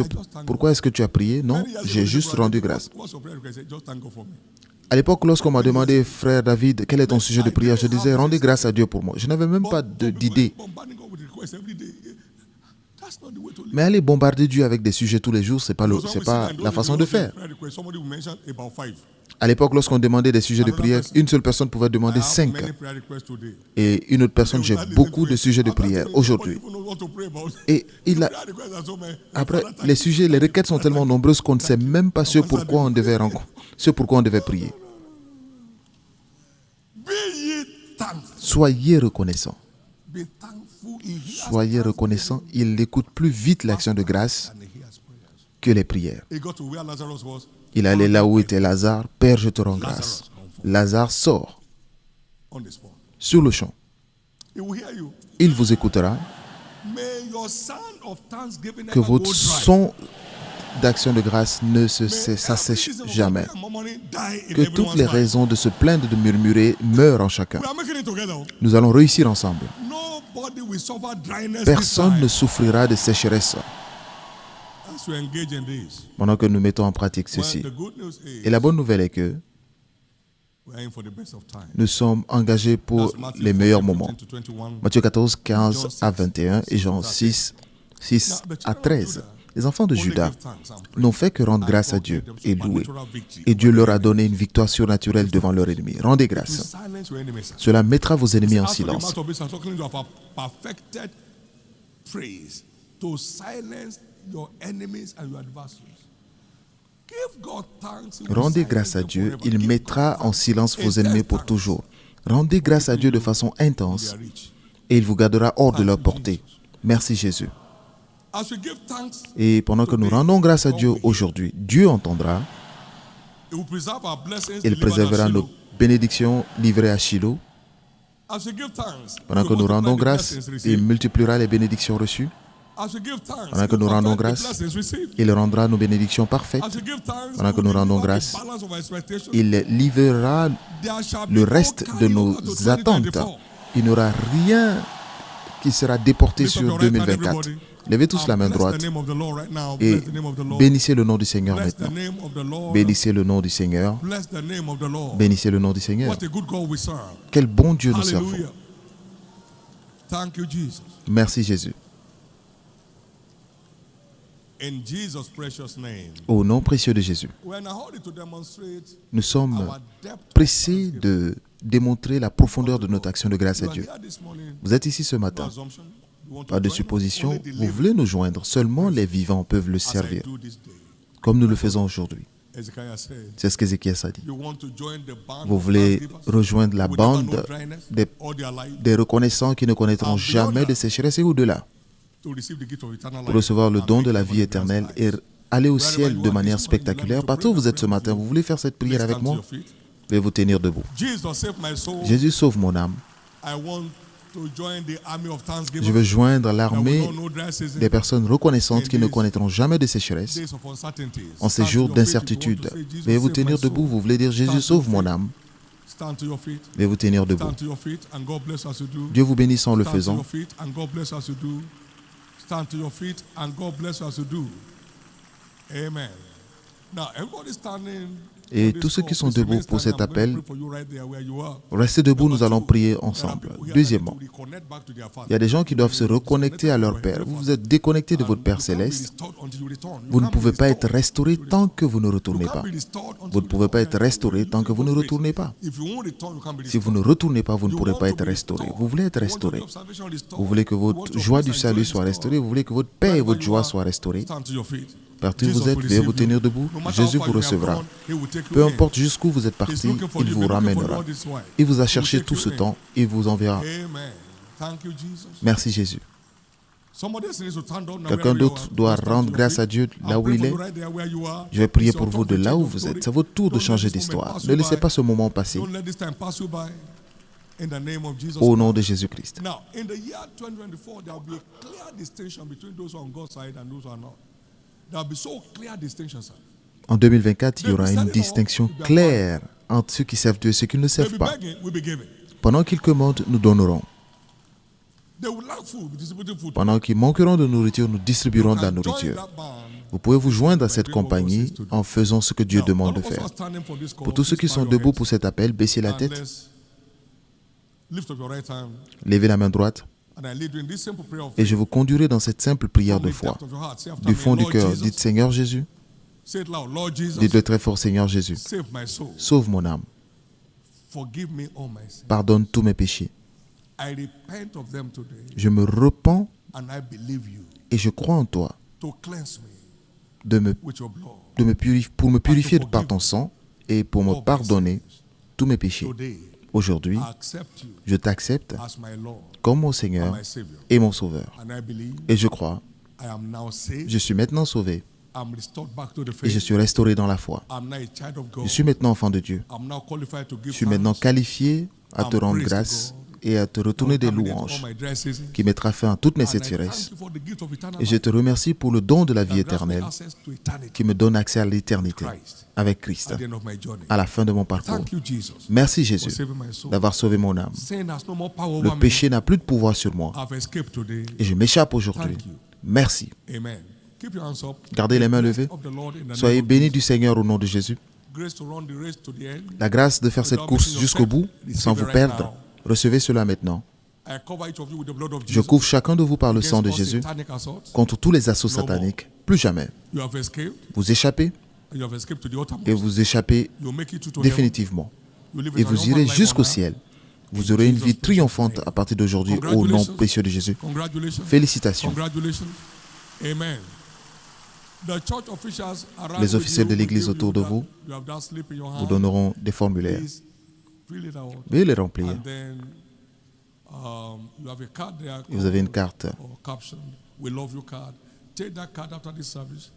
pourquoi est-ce que tu as prié? Non, j'ai juste rendu grâce. À l'époque, lorsqu'on m'a demandé, frère David, quel est ton sujet de prière, je disais, rendez grâce à Dieu pour moi. Je n'avais même pas d'idée. Mais aller bombarder Dieu avec des sujets tous les jours, c'est pas la façon de faire. À l'époque, lorsqu'on demandait des sujets de prière, une seule personne pouvait demander 5. Et une autre personne, j'ai beaucoup de sujets de prière aujourd'hui. Et après, les sujets, les requêtes sont tellement nombreuses qu'on ne sait même pas ce pourquoi on devait prier. Soyez reconnaissants. Soyez reconnaissants. Il écoute plus vite l'action de grâce que les prières. Il allait là où était Lazare. Père, je te rends grâce. Lazare sort sur le champ. Il vous écoutera. Que votre son d'action de grâce ne s'assèche jamais. Que toutes les raisons de se plaindre, de murmurer meurent en chacun. Nous allons réussir ensemble. Personne ne souffrira de sécheresse pendant que nous mettons en pratique ceci. Et la bonne nouvelle est que nous sommes engagés pour les meilleurs moments. Matthieu 14, 15 à 21 et Jean 6 à 13. Les enfants de Juda n'ont fait que rendre grâce à Dieu et louer. Et Dieu leur a donné une victoire surnaturelle devant leurs ennemis. Rendez grâce. Cela mettra vos ennemis en silence. Rendez grâce à Dieu, il mettra en silence vos ennemis pour toujours. Rendez grâce à Dieu de façon intense et il vous gardera hors de leur portée. Merci Jésus. Et pendant que nous rendons grâce à Dieu aujourd'hui, Dieu entendra. Il préservera nos bénédictions livrées à Shiloh. Pendant que nous rendons grâce, il multipliera les bénédictions reçues. Pendant que nous rendons grâce, il rendra nos bénédictions parfaites. Pendant que nous rendons grâce, il livrera le reste de nos attentes. Il n'y aura rien qui sera déporté sur 2024. Levez tous la main droite et bénissez le nom du Seigneur maintenant. Bénissez le nom du Seigneur. Bénissez le nom du Seigneur. Quel bon Dieu nous servons. Merci Jésus. Au nom précieux de Jésus, nous sommes pressés de démontrer la profondeur de notre action de grâce à Dieu. Vous êtes ici ce matin. Pas de supposition, vous voulez nous joindre. Seulement les vivants peuvent le servir, comme nous le faisons aujourd'hui. C'est ce qu'Ézéchias a dit. Vous voulez rejoindre la bande des reconnaissants qui ne connaîtront jamais de sécheresse et au-delà, pour recevoir le don de la vie éternelle et aller au ciel de manière spectaculaire. Partout où vous êtes ce matin, vous voulez faire cette prière avec moi? Veuillez vous tenir debout. Jésus, sauve mon âme. Je veux joindre l'armée des personnes reconnaissantes qui ne connaîtront jamais de sécheresse en ces jours d'incertitude. Veuillez vous tenir debout. Vous voulez dire, Jésus, sauve mon âme. Veuillez vous tenir debout. Dieu vous bénisse en le faisant. Stand to your feet and God bless you as you do. Amen. Now, everybody standing. Et tous ceux qui sont debout pour cet appel, restez debout, nous allons prier ensemble. Deuxièmement, il y a des gens qui doivent se reconnecter à leur Père. Vous vous êtes déconnecté de votre Père céleste. Vous ne pouvez pas être restauré tant que vous ne retournez pas. Vous ne pouvez pas être restauré tant que vous ne retournez pas. Si vous ne retournez pas, vous ne pourrez pas être restauré. Vous voulez être restauré. Vous voulez que votre joie du salut soit restaurée. Vous voulez que votre paix et votre joie soient restaurées. Partout où vous êtes, veuillez vous tenir debout. Jésus vous recevra. Peu importe jusqu'où vous êtes parti, il vous ramènera. Il vous a cherché tout ce temps, il vous enverra. Merci Jésus. Quelqu'un d'autre doit rendre grâce à Dieu là où il est. Je vais prier pour vous de là où vous êtes. C'est votre tour de changer d'histoire. Ne laissez pas ce moment passer. Au nom de Jésus-Christ. En 2024, il y aura une distinction claire entre ceux qui servent Dieu et ceux qui ne le servent pas. Pendant qu'ils commandent, nous donnerons. Pendant qu'ils manqueront de nourriture, nous distribuerons de la nourriture. Vous pouvez vous joindre à cette compagnie en faisant ce que Dieu demande de faire. Pour tous ceux qui sont debout pour cet appel, baissez la tête. Levez la main droite. Et je vous conduirai dans cette simple prière de foi. Du fond du cœur, dites Seigneur Jésus. Dites-le très fort, Seigneur Jésus. Sauve mon âme. Pardonne tous mes péchés. Je me repens et je crois en toi pour me purifier par ton sang et pour me pardonner tous mes péchés. Aujourd'hui, je t'accepte comme mon Seigneur et mon Sauveur. Et je crois, je suis maintenant sauvé et je suis restauré dans la foi. Je suis maintenant enfant de Dieu. Je suis maintenant qualifié à te rendre grâce et à te retourner des louanges qui mettra fin à toutes mes sécheresses. Et je te remercie pour le don de la vie éternelle qui me donne accès à l'éternité avec Christ à la fin de mon parcours. Merci Jésus d'avoir sauvé mon âme. Le péché n'a plus de pouvoir sur moi et je m'échappe aujourd'hui. Merci. Gardez les mains levées. Soyez bénis du Seigneur au nom de Jésus. La grâce de faire cette course jusqu'au bout sans vous perdre. Recevez cela maintenant. Je couvre chacun de vous par le sang de Jésus contre tous les assauts sataniques. Plus jamais. Vous échappez et vous échappez définitivement. Et vous irez jusqu'au ciel. Vous aurez une vie triomphante à partir d'aujourd'hui au nom précieux de Jésus. Félicitations. Les officiels de l'Église autour de vous vous donneront des formulaires. Veuillez les remplir. Vous avez une carte. We love you card. Take that card after this service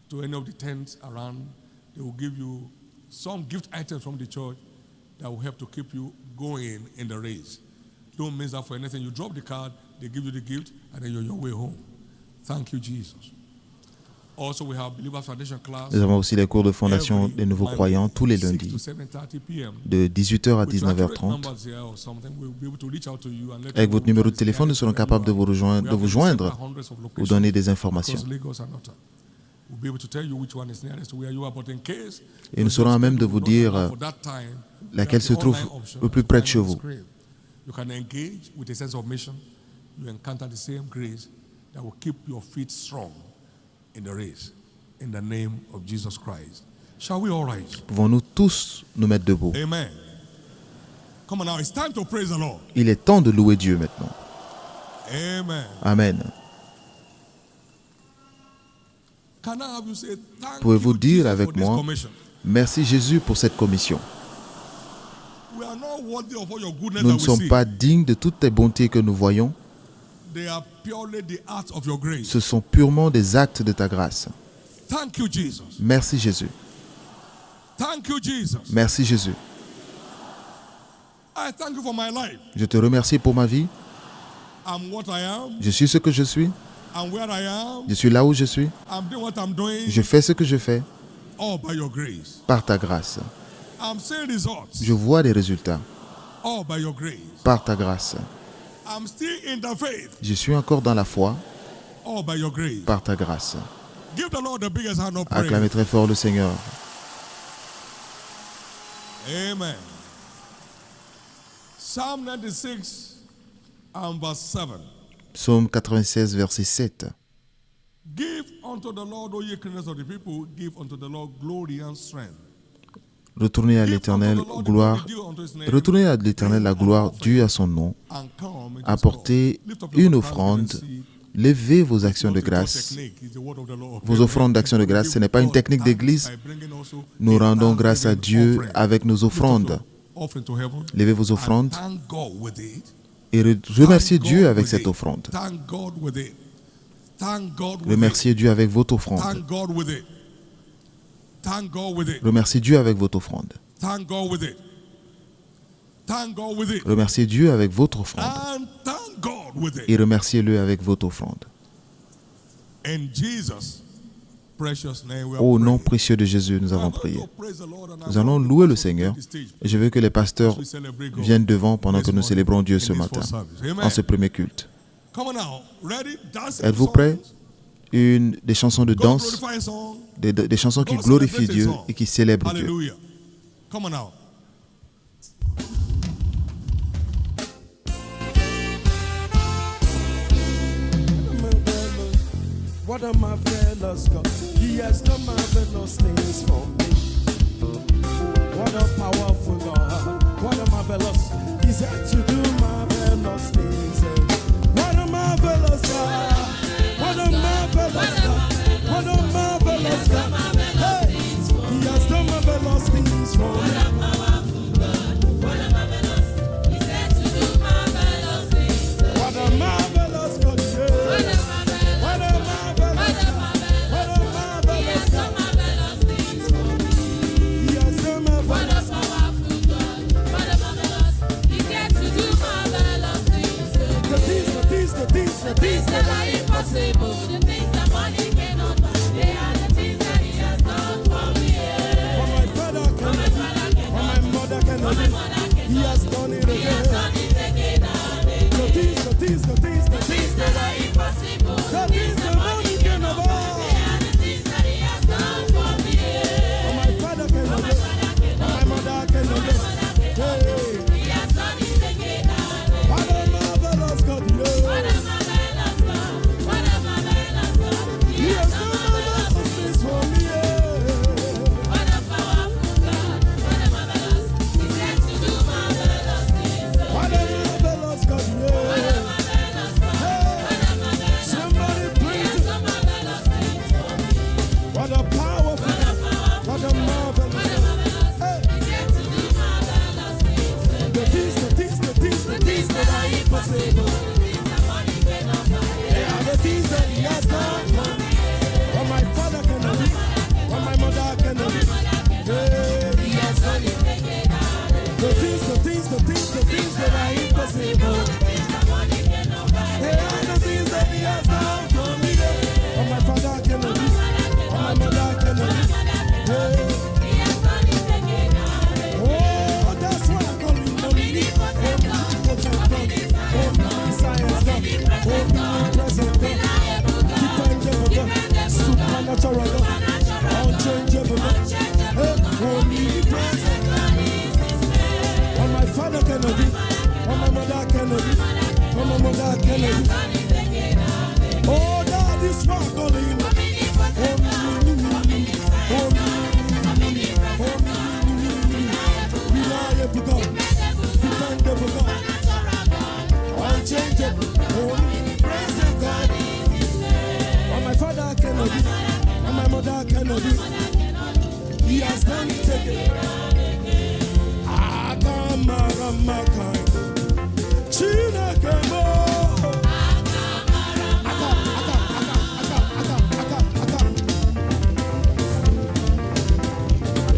to any of the tents around. They will give you some gift items from the church that will help to keep you going in the race. Don't miss that for anything. You drop the card, they give you the gift, and then you're on your way home. Thank you, Jesus. Also, we have Believers Foundation class. Nous avons aussi les cours de fondation des nouveaux croyants tous les lundis de 18h à 19h30. Avec votre numéro de téléphone, nous serons capables de vous joindre, vous donner des informations. Et nous serons à même de vous dire laquelle se trouve le plus près de chez vous. You can engage with a sense of mission. You encounter the same grace that will keep your feet strong in the race. In the name of Jesus Christ. Shall we all rise? Pouvons-nous tous nous mettre debout? Amen. Come on now, it's time to praise the Lord. Il est temps de louer Dieu maintenant. Amen. Amen. Can I have you say, thank Pouvez-vous you, dire Jesus, avec for this moi, commission? merci Jésus pour cette commission. We are not worthy of all your goodness Nous that ne we sommes see. pas dignes de toutes les bontés que nous voyons. They are purely the acts of your grace. Ce sont purement des actes de ta grâce. Thank you, Jesus. Merci Jésus. Thank you, Jesus. Merci Jésus. I thank you for my life. Je te remercie pour ma vie. I'm what I am. Je suis ce que je suis. I'm where I am. Je suis là où je suis. I'm doing what I'm doing. Je fais ce que je fais All by your grace. par ta grâce. I'm seeing results. Je vois des résultats All by your grace. par ta grâce. I'm still in the faith. Je suis encore dans la foi All by your grace. par ta grâce. Give the Lord the biggest hand of praise. Acclamez très fort le Seigneur. Amen. Psalm 96 and verse 7. Psaume 96, verset 7. Give unto the Lord, O ye creatures of the people, give unto the Lord glory and strength. Retournez à l'Éternel, gloire. Retournez à l'Éternel la gloire due à son nom. And come into Apportez Lift up your une hands offrande. and see. Levez vos actions de Not a grâce. technique, it's the word of the Lord. Vos offrandes d'action de grâce, ce n'est pas une technique d'église. Nous rendons grâce à Dieu avec nos offrandes. Levez vos offrandes et remerciez Dieu avec cette offrande. Remerciez Dieu avec votre offrande. Remerciez Dieu avec votre offrande. Remerciez Dieu avec votre offrande. Et remerciez-le avec votre offrande. Au nom précieux de Jésus, nous avons prié. Nous allons louer le Seigneur. Et je veux que les pasteurs viennent devant pendant que nous célébrons Dieu ce matin, en ce premier culte. Êtes-vous prêts? Des chansons de danse, des chansons qui glorifient Dieu et qui célèbrent Dieu. Hallelujah. Come on now. What a marvelous God. He has done marvelous things for me. What a powerful God. What a marvelous. He's had to do marvelous things. What a marvelous God. What a marvelous God. What a marvelous God. Hey, He has done marvelous things for me. What a marvelous God. What a marvelous God. What a marvelous God. He has done marvelous. The things that are impossible, the things that money cannot buy, they are the things that He has done for me. What my father cannot do, what my mother cannot do, He has done it again. The things that are impossible, the things that money cannot buy, they are the things that He has done for me. What my father cannot do, what my mother cannot do, He has done it again. What a marvelous God, He has done marvelous things for me. What a powerful God, what a marvelous. He's yet to do marvelous things. What a marvelous God, somebody praise Him. What a powerful God, what a marvelous God. He's yet to do marvelous things. The things that are impossible. They are the things that He has done for me. What my father cannot do, what my mother cannot do, He has done it. The things that are impossible. They are the things that He has done for me. What my father cannot do, what my mother cannot do, He has done it again. Oh, that's why I call Him omnipotent God, omniscience God, omnipresent God, dependable God, supernatural God, unchangeable God, omnipresent God. What my father cannot do, what my mother cannot do, what my mother cannot do. Oh, that is why I call Him reliable God, dependable God, unchangeable, omnipresent God. What my father cannot do, what my mother cannot do, He has done it again. Akamaramakay, Chinakemo.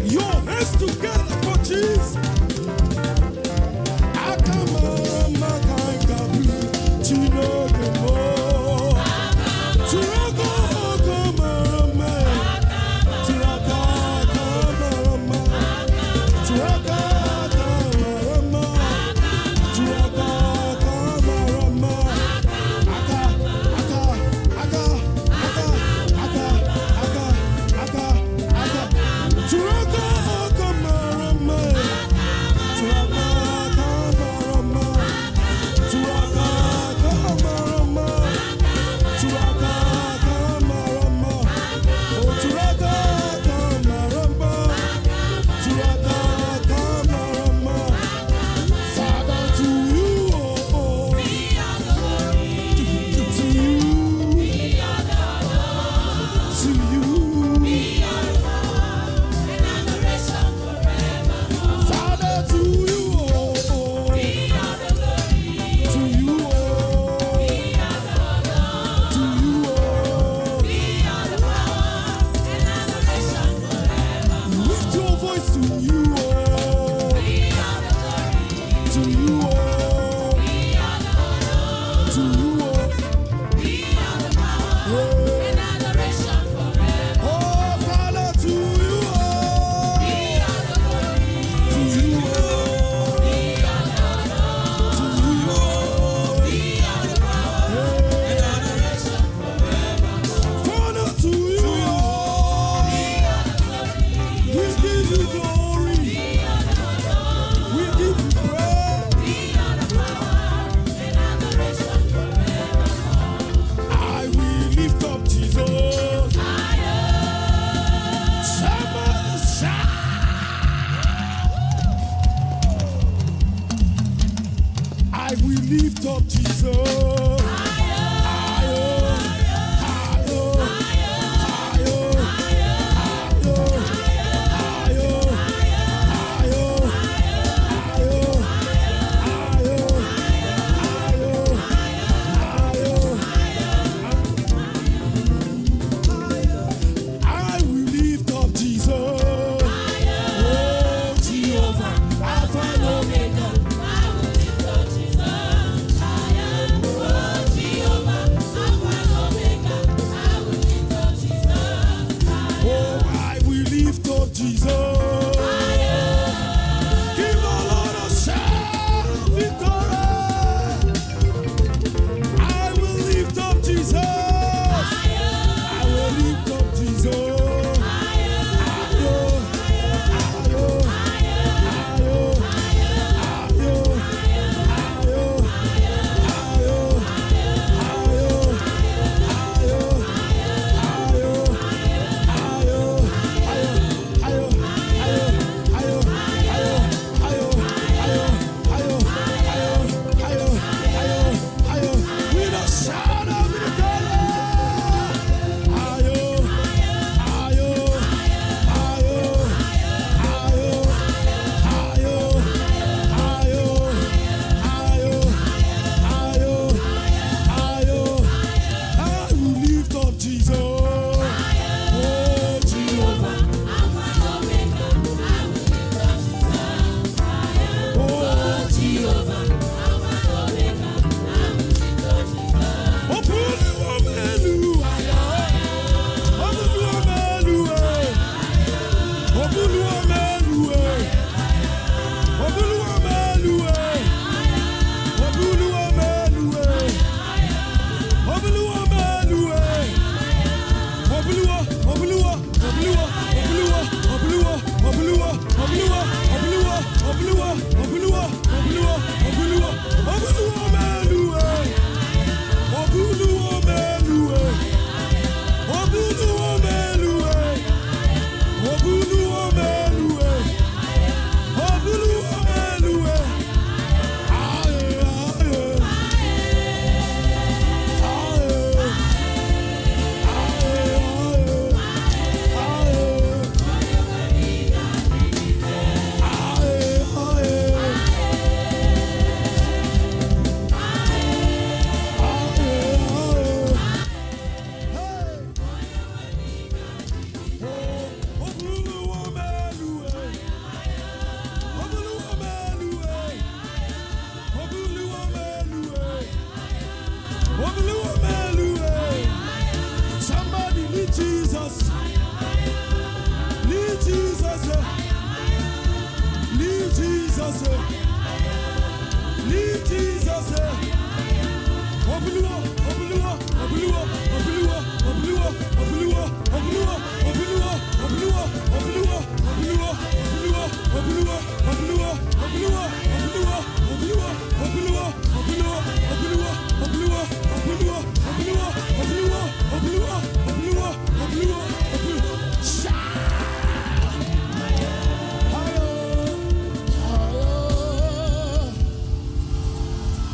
Your hands together for Jesus. Akamaramakay, Gabi, Chinakemo. Turako, Akamarama. Turaka, Akamarama. Turaka, Akamarama. I will lift up Jesus.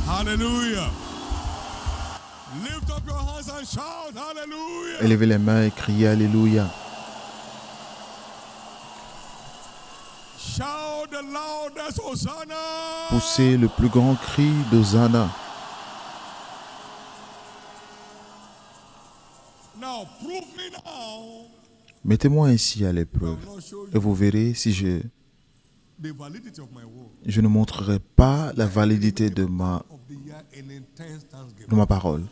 Hallelujah. Lift up your hands and shout hallelujah. Élevez les mains et criez Alléluia. Shout the loudest Hosanna. Poussez le plus grand cri d'Hosanna. Now prove me now. Mettez-moi ainsi à l'épreuve et vous verrez si je ne montrerai pas la validité de ma parole.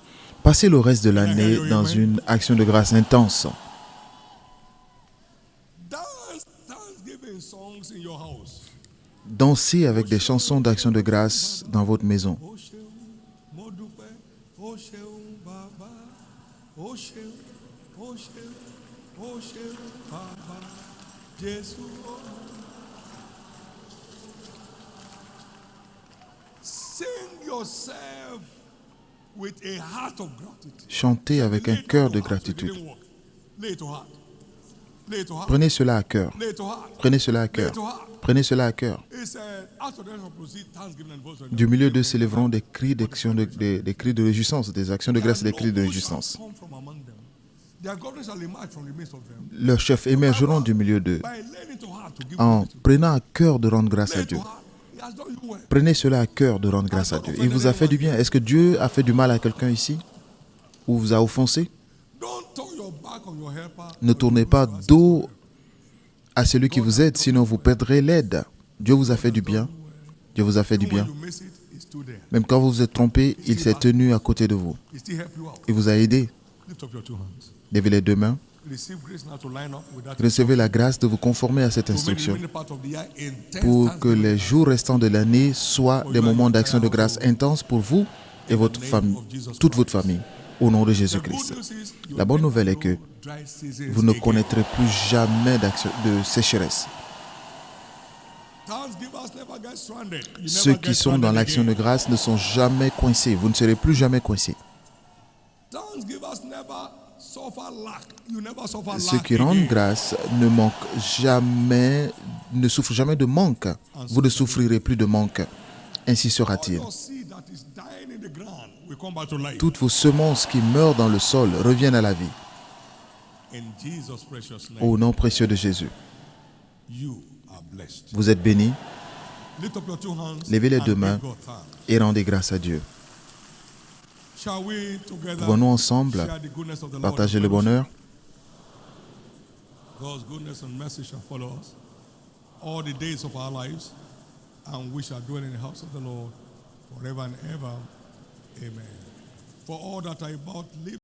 Passez le reste de l'année dans une action de grâce intense. Dansez avec des chansons d'action de grâce dans votre maison. Chantez avec un cœur de gratitude. Lay it to heart. Prenez cela à cœur. Lay it to heart. Prenez cela à Lay it cœur. to heart. Prenez cela à cœur. It said, after the shall proceed thanksgiving and voice of Du milieu d'eux s'élèveront des cris d'action, des cris de réjouissance, des actions de grâce et des cris de réjouissance. come from among them. Their governors shall emerge from the midst of them. Leurs chefs émergeront du milieu d'eux By laying it to heart to give en glory to prenant à cœur de rendre grâce Lay à it to Dieu. heart. He has done you well. Prenez cela à cœur de rendre grâce à Dieu. Il vous a fait du bien. Est-ce que Dieu a fait du mal à quelqu'un ici? Ou vous a offensé? Don't turn your back on your helper. Ne tournez pas dos à celui qui vous aide, sinon vous perdrez l'aide. Dieu vous a fait du bien. Dieu vous a fait du Even when bien. you miss it, he's still there. Même quand vous vous êtes trompé, il s'est tenu à côté de vous. He still help you out. Il vous a aidé. Lift up your two hands. Levez les deux mains. Receive grace now to line up with that. Recevez la grâce de vous conformer à cette To make the instruction remaining part of the year intense pour que thanksgiving. les jours restants de l'année soient des moments d'action de grâce intenses pour vous et votre famille, toute votre famille, au nom de The good Jésus-Christ. news is you La bonne will nouvelle est never que know dry seasons vous ne again. connaîtrez plus jamais de sécheresse. Thanksgivers never get stranded. You Ceux never qui get sont dans stranded l'action de again. grâce ne sont jamais coincés. Vous ne serez plus jamais coincés. Thanksgivers never suffer lack. You never suffer Ceux lack qui rendent again. grâce ne manquent jamais, ne souffrent jamais de manque. Vous ne souffrirez plus de manque. Ainsi All sera-t-il. your seed that is dying in the ground will come back to life. Toutes vos semences qui meurent dans le sol reviennent à la vie. In Jesus' precious name, Au nom précieux de Jésus. you are blessed. Vous êtes bénis Lift up your two hands Levez les and deux give mains. God thanks. et rendez grâce à Dieu. Shall we together Pouvons-nous ensemble share the goodness of the Lord partager in le bonheur? God's goodness and mercy shall follow us all the days of our lives, and we shall dwell in the house of the Lord forever and ever. Amen. For all that are about live